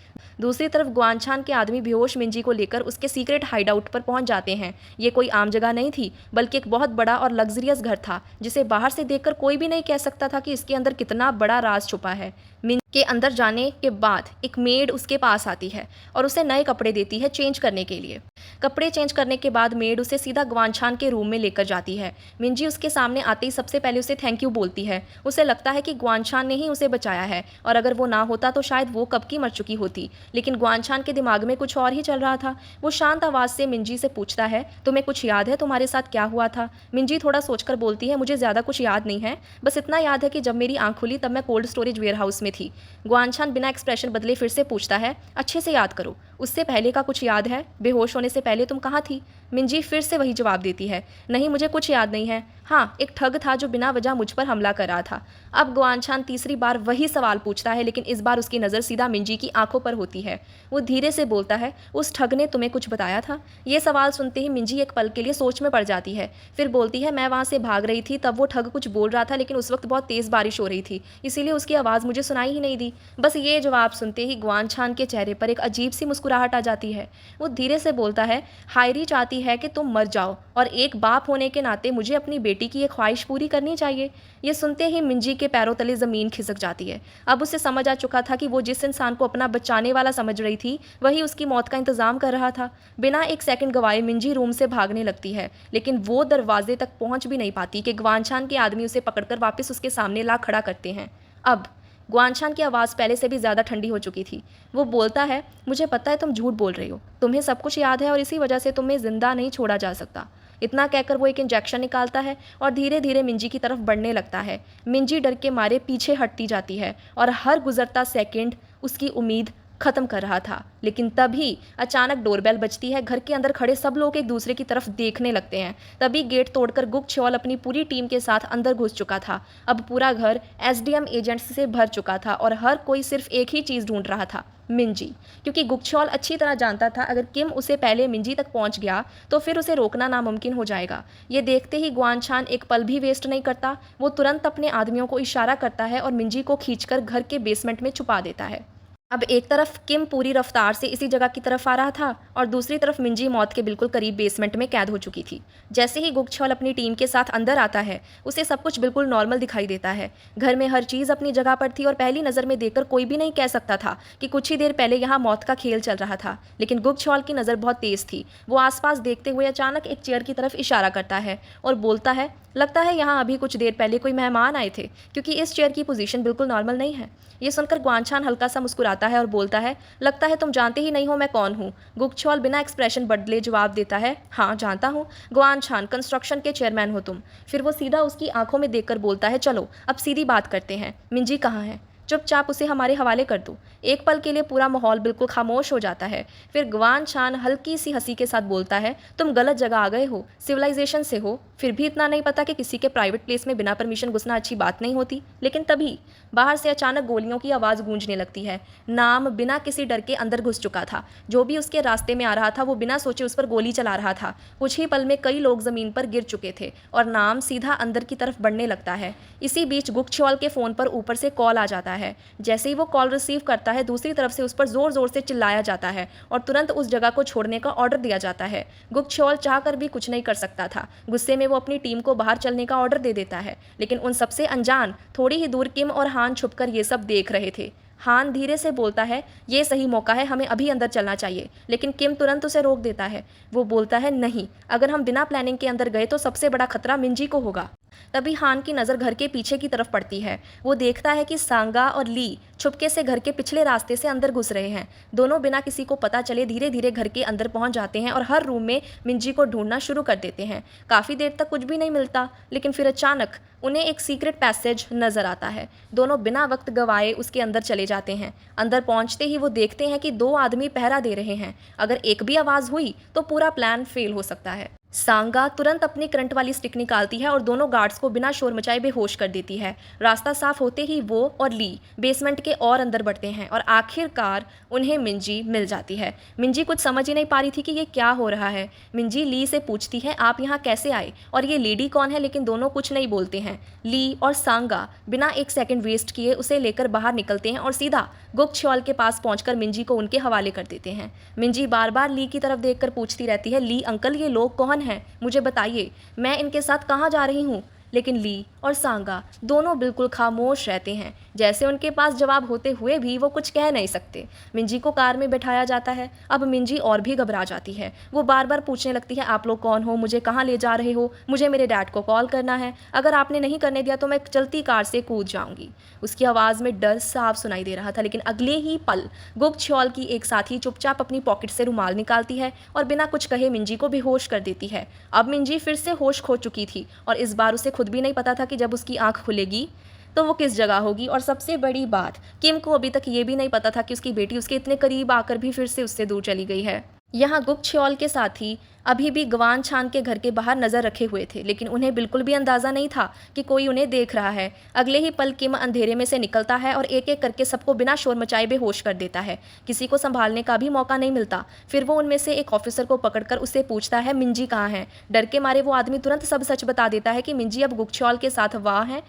दूसरी तरफ ग्वानछान के आदमी बेहोश मिंजी को लेकर उसके सीक्रेट हाइडआउट पर पहुंच जाते हैं। ये कोई आम जगह नहीं थी, बल्कि एक बहुत बड़ा और लग्जरियस घर था, जिसे बाहर से देखकर कोई भी नहीं कह सकता था कि इसके अंदर कितना बड़ा राज छुपा है। मिंजी के अंदर जाने के बाद एक मेड उसके पास आती है और उसे नए कपड़े देती है चेंज करने के लिए। कपड़े चेंज करने के बाद मेड उसे सीधा ग्वानछान के रूम में लेकर जाती है। मिंजी उसके सामने आते ही सबसे पहले उसे थैंक यू बोलती है। उसे लगता है कि ग्वानछान ने ही उसे बचाया है और अगर वो ना होता तो शायद वो कब की मर चुकी होती। लेकिन ग्वानछान के दिमाग में कुछ और ही चल रहा था। वो शांत आवाज़ से मिंजी से पूछता है, तुम्हें कुछ याद है तुम्हारे साथ क्या हुआ था? मिंजी थोड़ा सोचकर बोलती है, मुझे ज़्यादा कुछ याद नहीं है, बस इतना याद है कि जब मेरी आंख खुली तब मैं कोल्ड स्टोरेज वेयरहाउस में थी। ग्वानछान बिना एक्सप्रेशन बदले फिर से पूछता है, अच्छे से याद करो, उससे पहले का कुछ याद है? बेहोश होने से पहले तुम कहाँ थी? मिंजी फिर से वही जवाब देती है, नहीं मुझे कुछ याद नहीं है। हाँ, एक ठग था जो बिना वजह मुझ पर हमला कर रहा था। अब ग्वानछान तीसरी बार वही सवाल पूछता है, लेकिन इस बार उसकी नज़र सीधा मिंजी की आंखों पर होती है। वो धीरे से बोलता है, उस ठग ने तुम्हें कुछ बताया था? ये सवाल सुनते ही मिंजी एक पल के लिए सोच में पड़ जाती है। फिर बोलती है, मैं वहाँ से भाग रही थी, तब वो ठग कुछ बोल रहा था, लेकिन उस वक्त बहुत तेज़ बारिश हो रही थी, इसीलिए उसकी आवाज़ मुझे सुनाई ही नहीं दी। बस ये जवाब सुनते ही ग्वानछान के चेहरे पर एक अजीब सी मुस्कुराहट आ जाती है। वो धीरे से बोलता है, हायरी चाहती है कि तुम मर जाओ और एक बाप होने के नाते मुझे अपनी बेटी की एक ख्वाहिश पूरी करनी चाहिए। ये सुनते ही मिंजी के पैरों तले ज़मीन खिसक जाती है। अब उसे समझ आ चुका था कि वो जिस इंसान को अपना बचाने वाला समझ रही थी वही उसकी मौत का इंतज़ाम कर रहा था। बिना एक सेकंड गवाए मिंजी रूम से भागने लगती है, लेकिन वो दरवाजे तक पहुंच भी नहीं पाती कि ग्वानछान के आदमी उसे पकड़कर वापस उसके सामने ला खड़ा करते हैं। अब ग्वानछान की आवाज़ पहले से भी ज़्यादा ठंडी हो चुकी थी। वो बोलता है, मुझे पता है तुम झूठ बोल रही हो, तुम्हें सब कुछ याद है और इसी वजह से तुम्हें ज़िंदा नहीं छोड़ा जा सकता। इतना कहकर वो एक इंजेक्शन निकालता है और धीरे धीरे मिंजी की तरफ बढ़ने लगता है। मिंजी डर के मारे पीछे हटती जाती है और हर गुजरता सेकंड उसकी उम्मीद ख़त्म कर रहा था। लेकिन तभी अचानक डोरबेल बजती है। घर के अंदर खड़े सब लोग एक दूसरे की तरफ देखने लगते हैं। तभी गेट तोड़कर गुक छेओल अपनी पूरी टीम के साथ अंदर घुस चुका था। अब पूरा घर एसडीएम एजेंट्स से भर चुका था और हर कोई सिर्फ एक ही चीज़ ढूंढ रहा था, मिंजी। क्योंकि गुक छेओल अच्छी तरह जानता था अगर किम उसे पहले मिंजी तक पहुंच गया तो फिर उसे रोकना नामुमकिन हो जाएगा। ये देखते ही ग्वानछान एक पल भी वेस्ट नहीं करता। वो तुरंत अपने आदमियों को इशारा करता है और मिंजी को खींचकर घर के बेसमेंट में छुपा देता है। अब एक तरफ किम पूरी रफ्तार से इसी जगह की तरफ आ रहा था और दूसरी तरफ मिंजी मौत के बिल्कुल करीब बेसमेंट में कैद हो चुकी थी। जैसे ही गुक छेओल अपनी टीम के साथ अंदर आता है उसे सब कुछ बिल्कुल नॉर्मल दिखाई देता है। घर में हर चीज़ अपनी जगह पर थी और पहली नज़र में देखकर कोई भी नहीं कह सकता था कि कुछ ही देर पहले यहाँ मौत का खेल चल रहा था। लेकिन गुक छेओल की नज़र बहुत तेज़ थी। वो आसपास देखते हुए अचानक एक चेयर की तरफ इशारा करता है और बोलता है, लगता है यहाँ अभी कुछ देर पहले कोई मेहमान आए थे, क्योंकि इस चेयर की पोजीशन बिल्कुल नॉर्मल नहीं है। ये सुनकर ग्वानछान हल्का सा मुस्कुराता है और बोलता है, लगता है तुम जानते ही नहीं हो मैं कौन हूँ। गुक छेओल बिना एक्सप्रेशन बदले जवाब देता है, हाँ जानता हूँ, ग्वानछान, कंस्ट्रक्शन के चेयरमैन हो तुम। फिर वो सीधा उसकी आंखों में देखकर बोलता है, चलो अब सीधी बात करते हैं, मिंजी कहाँ है? चुपचाप उसे हमारे हवाले कर दो। एक पल के लिए पूरा माहौल बिल्कुल खामोश हो जाता है। फिर गवान चान हल्की सी हंसी के साथ बोलता है, तुम गलत जगह आ गए हो, सिविलाइजेशन से हो, फिर भी इतना नहीं पता कि किसी के प्राइवेट प्लेस में बिना परमिशन घुसना अच्छी बात नहीं होती। लेकिन तभी बाहर से अचानक गोलियों की आवाज़ गूंजने लगती है। नाम बिना किसी डर के अंदर घुस चुका था। जो भी उसके रास्ते में आ रहा था वो बिना सोचे उस पर गोली चला रहा था। कुछ ही पल में कई लोग ज़मीन पर गिर चुके थे और नाम सीधा अंदर की तरफ बढ़ने लगता है। इसी बीच गुकछोल के फ़ोन पर ऊपर से कॉल आ जाता है। जैसे ही वो कॉल रिसीव करता है, दूसरी तरफ से उस पर ज़ोर ज़ोर से चिल्लाया जाता है और तुरंत उस जगह को छोड़ने का ऑर्डर दिया जाता है। गुकछोल चाहकर भी कुछ नहीं कर सकता था। गुस्से में वो अपनी टीम को बाहर चलने का ऑर्डर दे देता है, लेकिन उन सबसे अनजान थोड़ी ही दूर किम और हान छुपकर ये सब देख रहे थे। हान धीरे से बोलता है, ये सही मौका है, हमें अभी अंदर चलना चाहिए। लेकिन किम तुरंत उसे रोक देता है। वो बोलता है, नहीं, अगर हम बिना प्लानिंग के अंदर गए तो सबसे बड़ा खतरा मिंजी को होगा। तभी हान की नज़र घर के पीछे की तरफ पड़ती है। वो देखता है कि सांगा और ली छुपके से घर के पिछले रास्ते से अंदर घुस रहे हैं। दोनों बिना किसी को पता चले धीरे धीरे घर के अंदर पहुंच जाते हैं और हर रूम में मिंजी को ढूंढना शुरू कर देते हैं। काफ़ी देर तक कुछ भी नहीं मिलता, लेकिन फिर अचानक उन्हें एक सीक्रेट पैसेज नज़र आता है। दोनों बिना वक्त गवाए उसके अंदर चले जाते हैं। अंदर पहुंचते ही वो देखते हैं कि 2 आदमी पहरा दे रहे हैं। अगर एक भी आवाज़ हुई तो पूरा प्लान फेल हो सकता है। सांगा तुरंत अपनी करंट वाली स्टिक निकालती है और दोनों गार्ड्स को बिना शोर मचाए बेहोश कर देती है। रास्ता साफ होते ही वो और ली बेसमेंट के और अंदर बढ़ते हैं और आखिरकार उन्हें मिंजी मिल जाती है। मिंजी कुछ समझ ही नहीं पा रही थी कि ये क्या हो रहा है। मिंजी ली से पूछती है, आप यहाँ कैसे आए और ये लेडी कौन है, लेकिन दोनों कुछ नहीं बोलते हैं। ली और सांगा बिना एक सेकंड वेस्ट किए उसे लेकर बाहर निकलते हैं और सीधा गुकछोल के पास पहुंचकर मिंजी को उनके हवाले कर देते हैं। मिंजी बार बार ली की तरफ देखकर पूछती रहती है, ली अंकल, ये लोग कौन हैं, मुझे बताइए, मैं इनके साथ कहाँ जा रही हूँ। लेकिन ली और सांगा दोनों बिल्कुल खामोश रहते हैं, जैसे उनके पास जवाब होते हुए भी वो कुछ कह नहीं सकते। मिंजी को कार में बैठाया जाता है। अब मिंजी और भी घबरा जाती है। वो बार बार पूछने लगती है, आप लोग कौन हो, मुझे कहाँ ले जा रहे हो, मुझे मेरे डैड को कॉल करना है, अगर आपने नहीं करने दिया तो मैं चलती कार से कूद जाऊंगी। उसकी आवाज़ में डर साफ सुनाई दे रहा था। लेकिन अगले ही पल गुकछोल की एक साथी चुपचाप अपनी पॉकेट से रुमाल निकालती है और बिना कुछ कहे मिंजी को बेहोश कर देती है। अब मिंजी फिर से होश खो चुकी थी और इस बार उसे खुद भी नहीं पता था कि जब उसकी आंख खुलेगी तो वो किस जगह होगी। और सबसे बड़ी बात, किम को अभी तक ये भी नहीं पता था कि उसकी बेटी उसके इतने करीब आकर भी फिर से उससे दूर चली गई है। यहाँ गुकछोल के साथी अभी भी गवान छान के घर के बाहर नज़र रखे हुए थे, लेकिन उन्हें बिल्कुल भी अंदाज़ा नहीं था कि कोई उन्हें देख रहा है। अगले ही पल किम अंधेरे में से निकलता है और एक एक करके सबको बिना शोर मचाए बेहोश कर देता है। किसी को संभालने का भी मौका नहीं मिलता। फिर वो उनमें से एक ऑफिसर को पकड़कर उससे पूछता है, मिंजी कहाँ है। डर के मारे वो आदमी तुरंत सब सच बता देता है कि मिंजी अब गुकछोल के साथ वहाँ है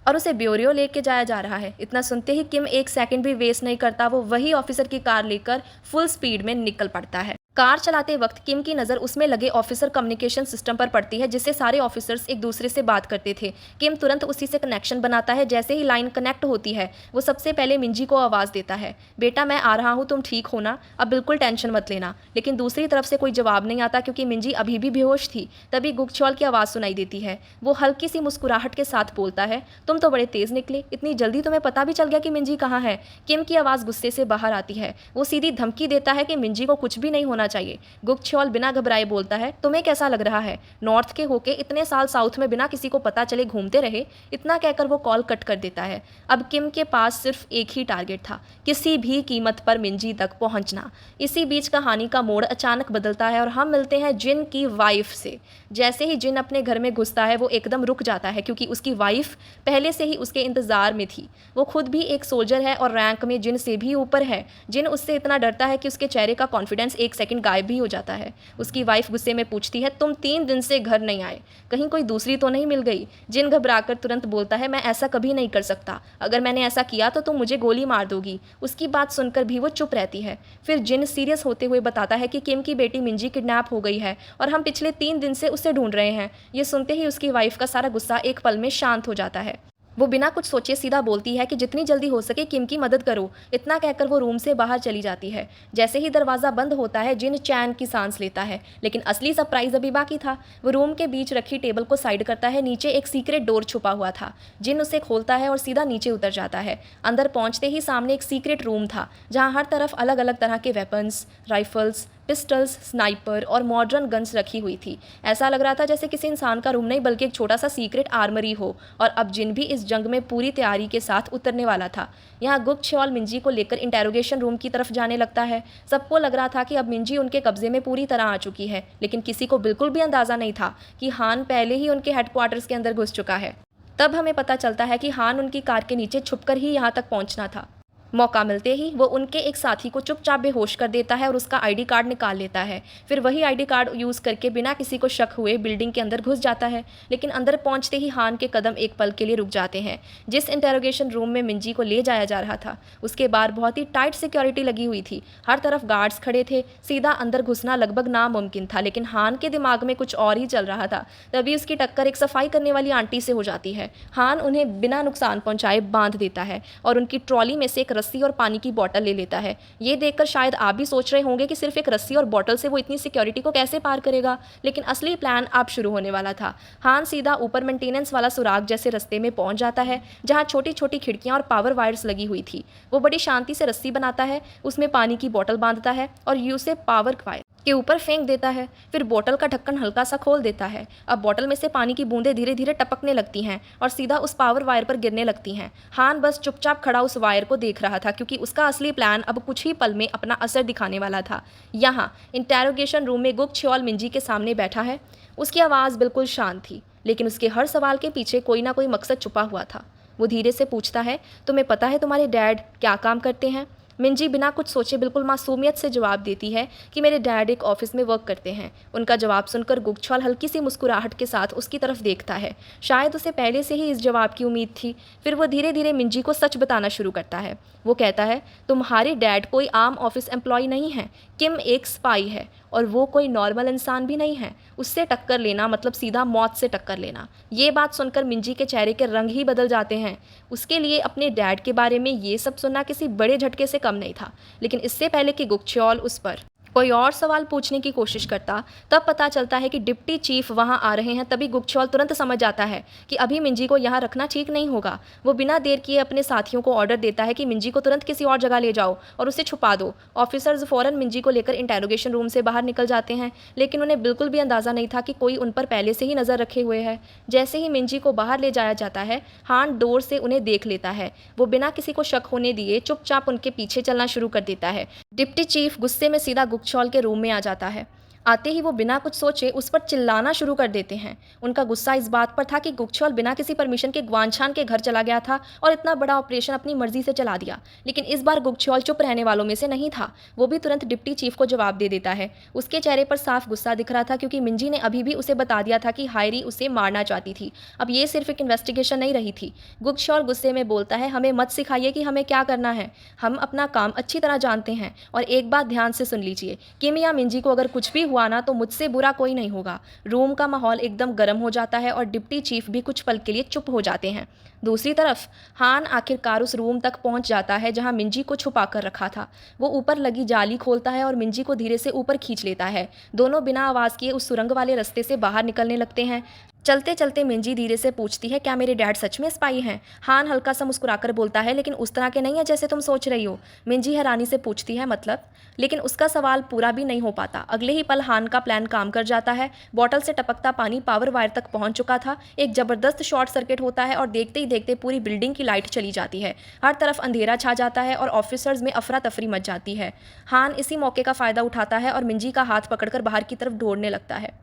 और उसे ब्योरियो लेके जाया जा रहा है। इतना सुनते ही किम एक सेकंड भी वेस्ट नहीं करता, वो वही ऑफिसर की कार लेकर फुल स्पीड में निकल पड़ता है। कार चलाते वक्त किम की नज़र उसमें लगे ऑफिसर कम्युनिकेशन सिस्टम पर पड़ती है, जिससे सारे ऑफिसर्स एक दूसरे से बात करते थे। किम तुरंत उसी से कनेक्शन बनाता है। जैसे ही लाइन कनेक्ट होती है, वो सबसे पहले मिंजी को आवाज़ देता है, बेटा मैं आ रहा हूँ, तुम ठीक हो ना, अब बिल्कुल टेंशन मत लेना। लेकिन दूसरी तरफ से कोई जवाब नहीं आता, क्योंकि मिंजी अभी भी बेहोश थी। तभी गुकछोल की आवाज़ सुनाई देती है। वो हल्की सी मुस्कुराहट के साथ बोलता है, तुम तो बड़े तेज़ निकले, इतनी जल्दी तुम्हें पता भी चल गया कि मिंजी कहाँ है। किम की आवाज़ गुस्से से बाहर आती है। वो सीधी धमकी देता है कि मिंजी को कुछ भी नहीं होना चाहिए। गुकछोल बिना घबराए बोलता है, तुम्हें कैसा लग रहा है, नॉर्थ के होके इतने साल साउथ में बिना किसी को पता चले घूमते रहे। इतना कहकर वो कॉल कट कर देता है। अब किम के पास सिर्फ एक ही टारगेट था, किसी भी कीमत पर मिंजी तक पहुंचना। इसी बीच कहानी का मोड़ अचानक बदलता है और हम मिलते हैं जिन की वाइफ से। जैसे ही जिन अपने घर में घुसता है, वो एकदम रुक जाता है, क्योंकि उसकी वाइफ पहले से ही उसके इंतजार में थी। वो खुद भी एक सोल्जर है और रैंक में जिन से भी ऊपर है। जिन उससे इतना डरता है कि उसके चेहरे का कॉन्फिडेंस एक सेकंड गायब भी हो जाता है। उसकी वाइफ गुस्से में पूछती है, तुम 3 दिन से घर नहीं आए, कहीं कोई दूसरी तो नहीं मिल गई। जिन घबराकर तुरंत बोलता है, मैं ऐसा कभी नहीं कर सकता, अगर मैंने ऐसा किया तो तुम मुझे गोली मार दोगी। उसकी बात सुनकर भी वो चुप रहती है। फिर जिन सीरियस होते हुए बताता है कि किम की बेटी मिंजी किडनैप हो गई है और हम पिछले 3 दिन से उसे ढूंढ रहे हैं। ये सुनते ही उसकी वाइफ का सारा गुस्सा एक पल में शांत हो जाता है। वो बिना कुछ सोचे सीधा बोलती है कि जितनी जल्दी हो सके किम की मदद करो। इतना कहकर वो रूम से बाहर चली जाती है। जैसे ही दरवाज़ा बंद होता है, जिन चैन की सांस लेता है, लेकिन असली सरप्राइज अभी बाकी था। वो रूम के बीच रखी टेबल को साइड करता है। नीचे एक सीक्रेट डोर छुपा हुआ था। जिन उसे खोलता है और सीधा नीचे उतर जाता है। अंदर पहुंचते ही सामने एक सीक्रेट रूम था, जहाँ हर तरफ अलग अलग तरह के वेपन्स, राइफल्स, पिस्टल्स, स्नाइपर और मॉडर्न गन्स रखी हुई थी। ऐसा लग रहा था जैसे किसी इंसान का रूम नहीं बल्कि एक छोटा सा सीक्रेट आर्मरी हो, और अब जिन भी इस जंग में पूरी तैयारी के साथ उतरने वाला था। यहाँ गुप्त छॉल मिंजी को लेकर इंटेरोगेशन रूम की तरफ जाने लगता है। सबको लग रहा था कि अब मिंजी उनके कब्जे में पूरी तरह आ चुकी है, लेकिन किसी को बिल्कुल भी अंदाजा नहीं था कि हान पहले ही उनके हेडक्वार्टर्स के अंदर घुस चुका है। तब हमें पता चलता है कि हान उनकी कार के नीचे छुपकर ही यहाँ तक पहुँचना था। मौका मिलते ही वो उनके एक साथी को चुपचाप बेहोश कर देता है और उसका आईडी कार्ड निकाल लेता है। फिर वही आईडी कार्ड यूज़ करके बिना किसी को शक हुए बिल्डिंग के अंदर घुस जाता है। लेकिन अंदर पहुंचते ही हान के कदम एक पल के लिए रुक जाते हैं। जिस इंटेरोगेशन रूम में मिंजी को ले जाया जा रहा था उसके बाहर बहुत ही टाइट सिक्योरिटी लगी हुई थी। हर तरफ गार्ड्स खड़े थे। सीधा अंदर घुसना लगभग नामुमकिन था, लेकिन हान के दिमाग में कुछ और ही चल रहा था। तभी उसकी टक्कर एक सफाई करने वाली आंटी से हो जाती है। हान उन्हें बिना नुकसान पहुंचाए बांध देता है और उनकी ट्रॉली में से एक रस्सी और पानी की बोतल ले लेता है। ये देखकर शायद आप भी सोच रहे होंगे कि सिर्फ एक रस्सी और बोतल से वो इतनी सिक्योरिटी को कैसे पार करेगा, लेकिन असली प्लान अब शुरू होने वाला था। हान सीधा ऊपर मेंटेनेंस वाला सुराग जैसे रास्ते में पहुंच जाता है जहां छोटी छोटी खिड़कियां और पावर वायर्स लगी हुई थी। वो बड़ी शांति से रस्सी बनाता है, उसमें पानी की बोतल बांधता है और उसे पावर वायर के ऊपर फेंक देता है। फिर बोतल का ढक्कन हल्का सा खोल देता है। अब बोतल में से पानी की बूंदें धीरे धीरे टपकने लगती हैं और सीधा उस पावर वायर पर गिरने लगती हैं। हान बस चुपचाप खड़ा उस वायर को देख रहा था, क्योंकि उसका असली प्लान अब कुछ ही पल में अपना असर दिखाने वाला था। यहाँ इंटेरोगेशन रूम में गुप्त छॉल मिंजी के सामने बैठा है। उसकी आवाज़ बिल्कुल शांत थी, लेकिन उसके हर सवाल के पीछे कोई ना कोई मकसद छुपा हुआ था। वो धीरे से पूछता है, तुम्हें पता है तुम्हारे डैड क्या काम करते हैं? मिंजी बिना कुछ सोचे बिल्कुल मासूमियत से जवाब देती है कि मेरे डैड एक ऑफिस में वर्क करते हैं। उनका जवाब सुनकर गुप्त छॉल हल्की सी मुस्कुराहट के साथ उसकी तरफ देखता है। शायद उसे पहले से ही इस जवाब की उम्मीद थी। फिर वो धीरे धीरे मिंजी को सच बताना शुरू करता है। वो कहता है, तुम्हारे डैड कोई आम ऑफिस एम्प्लॉय नहीं है। किम एक स्पाई है और वो कोई नॉर्मल इंसान भी नहीं है। उससे टक्कर लेना मतलब सीधा मौत से टक्कर लेना। ये बात सुनकर मिंजी के चेहरे के रंग ही बदल जाते हैं। उसके लिए अपने डैड के बारे में ये सब सुनना किसी बड़े झटके से कम नहीं था। लेकिन इससे पहले कि गुप्त छॉल उस पर कोई और सवाल पूछने की कोशिश करता, तब पता चलता है कि डिप्टी चीफ वहां आ रहे हैं। तभी गुप्त छॉल तुरंत समझ जाता है कि अभी मिंजी को यहाँ रखना ठीक नहीं होगा। वो बिना देर किए अपने साथियों को ऑर्डर देता है कि मिंजी को तुरंत किसी और जगह ले जाओ और उसे छुपा दो। ऑफिसर्स फौरन मिंजी को लेकर इंटेरोगेशन रूम से बाहर निकल जाते हैं, लेकिन उन्हें बिल्कुल भी अंदाजा नहीं था कि कोई उन पर पहले से ही नजर रखे हुए है। जैसे ही मिंजी को बाहर ले जाया जाता है, हान डोर से उन्हें देख लेता है। वो बिना किसी को शक होने दिए चुपचाप उनके पीछे चलना शुरू कर देता है। डिप्टी चीफ गुस्से में सीधा गुप्त छॉल के रूम में आ जाता है। आते ही वो बिना कुछ सोचे उस पर चिल्लाना शुरू कर देते हैं। उनका गुस्सा इस बात पर था कि गुप्त छॉल बिना किसी परमिशन के ग्वानछान के घर चला गया था और इतना बड़ा ऑपरेशन अपनी मर्जी से चला दिया। लेकिन इस बार गुप्त छॉल चुप रहने वालों में से नहीं था। वो भी तुरंत डिप्टी चीफ को जवाब दे देता है। उसके चेहरे पर साफ गुस्सा दिख रहा था, क्योंकि मिंजी ने अभी भी उसे बता दिया था कि हायरी उसे मारना चाहती थी। अब ये सिर्फ एक इन्वेस्टिगेशन नहीं रही थी। गुप्त छॉल गुस्से में बोलता है, हमें मत सिखाइए कि हमें क्या करना है। हम अपना काम अच्छी तरह जानते हैं। और एक बात ध्यान से सुन लीजिए, किम या मिंजी को अगर कुछ भी हुआ ना तो मुझसे बुरा कोई नहीं होगा। रूम का माहौल एकदम गर्म हो जाता है और डिप्टी चीफ भी कुछ पल के लिए चुप हो जाते हैं। दूसरी तरफ हान आखिरकार उस रूम तक पहुंच जाता है जहां मिंजी को छुपा कर रखा था। वो ऊपर लगी जाली खोलता है और मिंजी को धीरे से ऊपर खींच लेता है। दोनों बिना आवाज़ किए उस सुरंग वाले रास्ते से बाहर निकलने लगते हैं। चलते चलते मिंजी धीरे से पूछती है, क्या मेरे डैड सच में स्पाई हैं? हान हल्का सा मुस्कुराकर बोलता है, लेकिन उस तरह के नहीं है जैसे तुम सोच रही हो। मिंजी हैरानी से पूछती है, मतलब? लेकिन उसका सवाल पूरा भी नहीं हो पाता। अगले ही पल हान का प्लान काम कर जाता है। बॉटल से टपकता पानी पावर वायर तक पहुंच चुका था। एक जबरदस्त शॉर्ट सर्किट होता है और देखते ही देखते पूरी बिल्डिंग की लाइट चली जाती है। हर तरफ अंधेरा छा जाता है और ऑफिसर्स में अफरा तफरी मच जाती है। हान इसी मौके का फायदा उठाता है और मिंजी का हाथ पकड़कर बाहर की तरफ दौड़ने लगता है।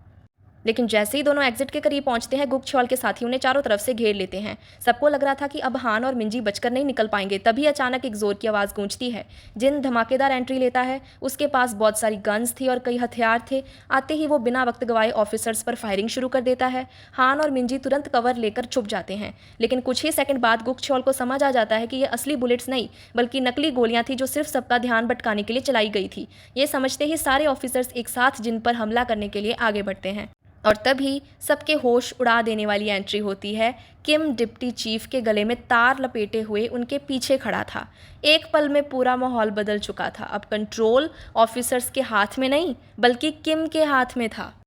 लेकिन जैसे ही दोनों एग्जिट के करीब पहुंचते हैं, गुप्त छॉल के साथियों ने चारों तरफ से घेर लेते हैं। सबको लग रहा था कि अब हान और मिंजी बचकर नहीं निकल पाएंगे। तभी अचानक एक जोर की आवाज़ गूंजती है। जिन धमाकेदार एंट्री लेता है। उसके पास बहुत सारी गन्स थी और कई हथियार थे। आते ही वो बिना वक्त गवाए ऑफिसर्स पर फायरिंग शुरू कर देता है। हान और मिंजी तुरंत कवर लेकर छुप जाते हैं, लेकिन कुछ ही सेकंड बाद गुप्त छॉल को समझ आ जाता है कि ये असली बुलेट्स नहीं बल्कि नकली गोलियां थी, जो सिर्फ सबका ध्यान भटकाने के लिए चलाई गई थी। ये समझते ही सारे ऑफिसर्स एक साथ जिन पर हमला करने के लिए आगे बढ़ते हैं और तभी सबके होश उड़ा देने वाली एंट्री होती है। किम डिप्टी चीफ के गले में तार लपेटे हुए उनके पीछे खड़ा था। एक पल में पूरा माहौल बदल चुका था। अब कंट्रोल ऑफिसर्स के हाथ में नहीं बल्कि किम के हाथ में था।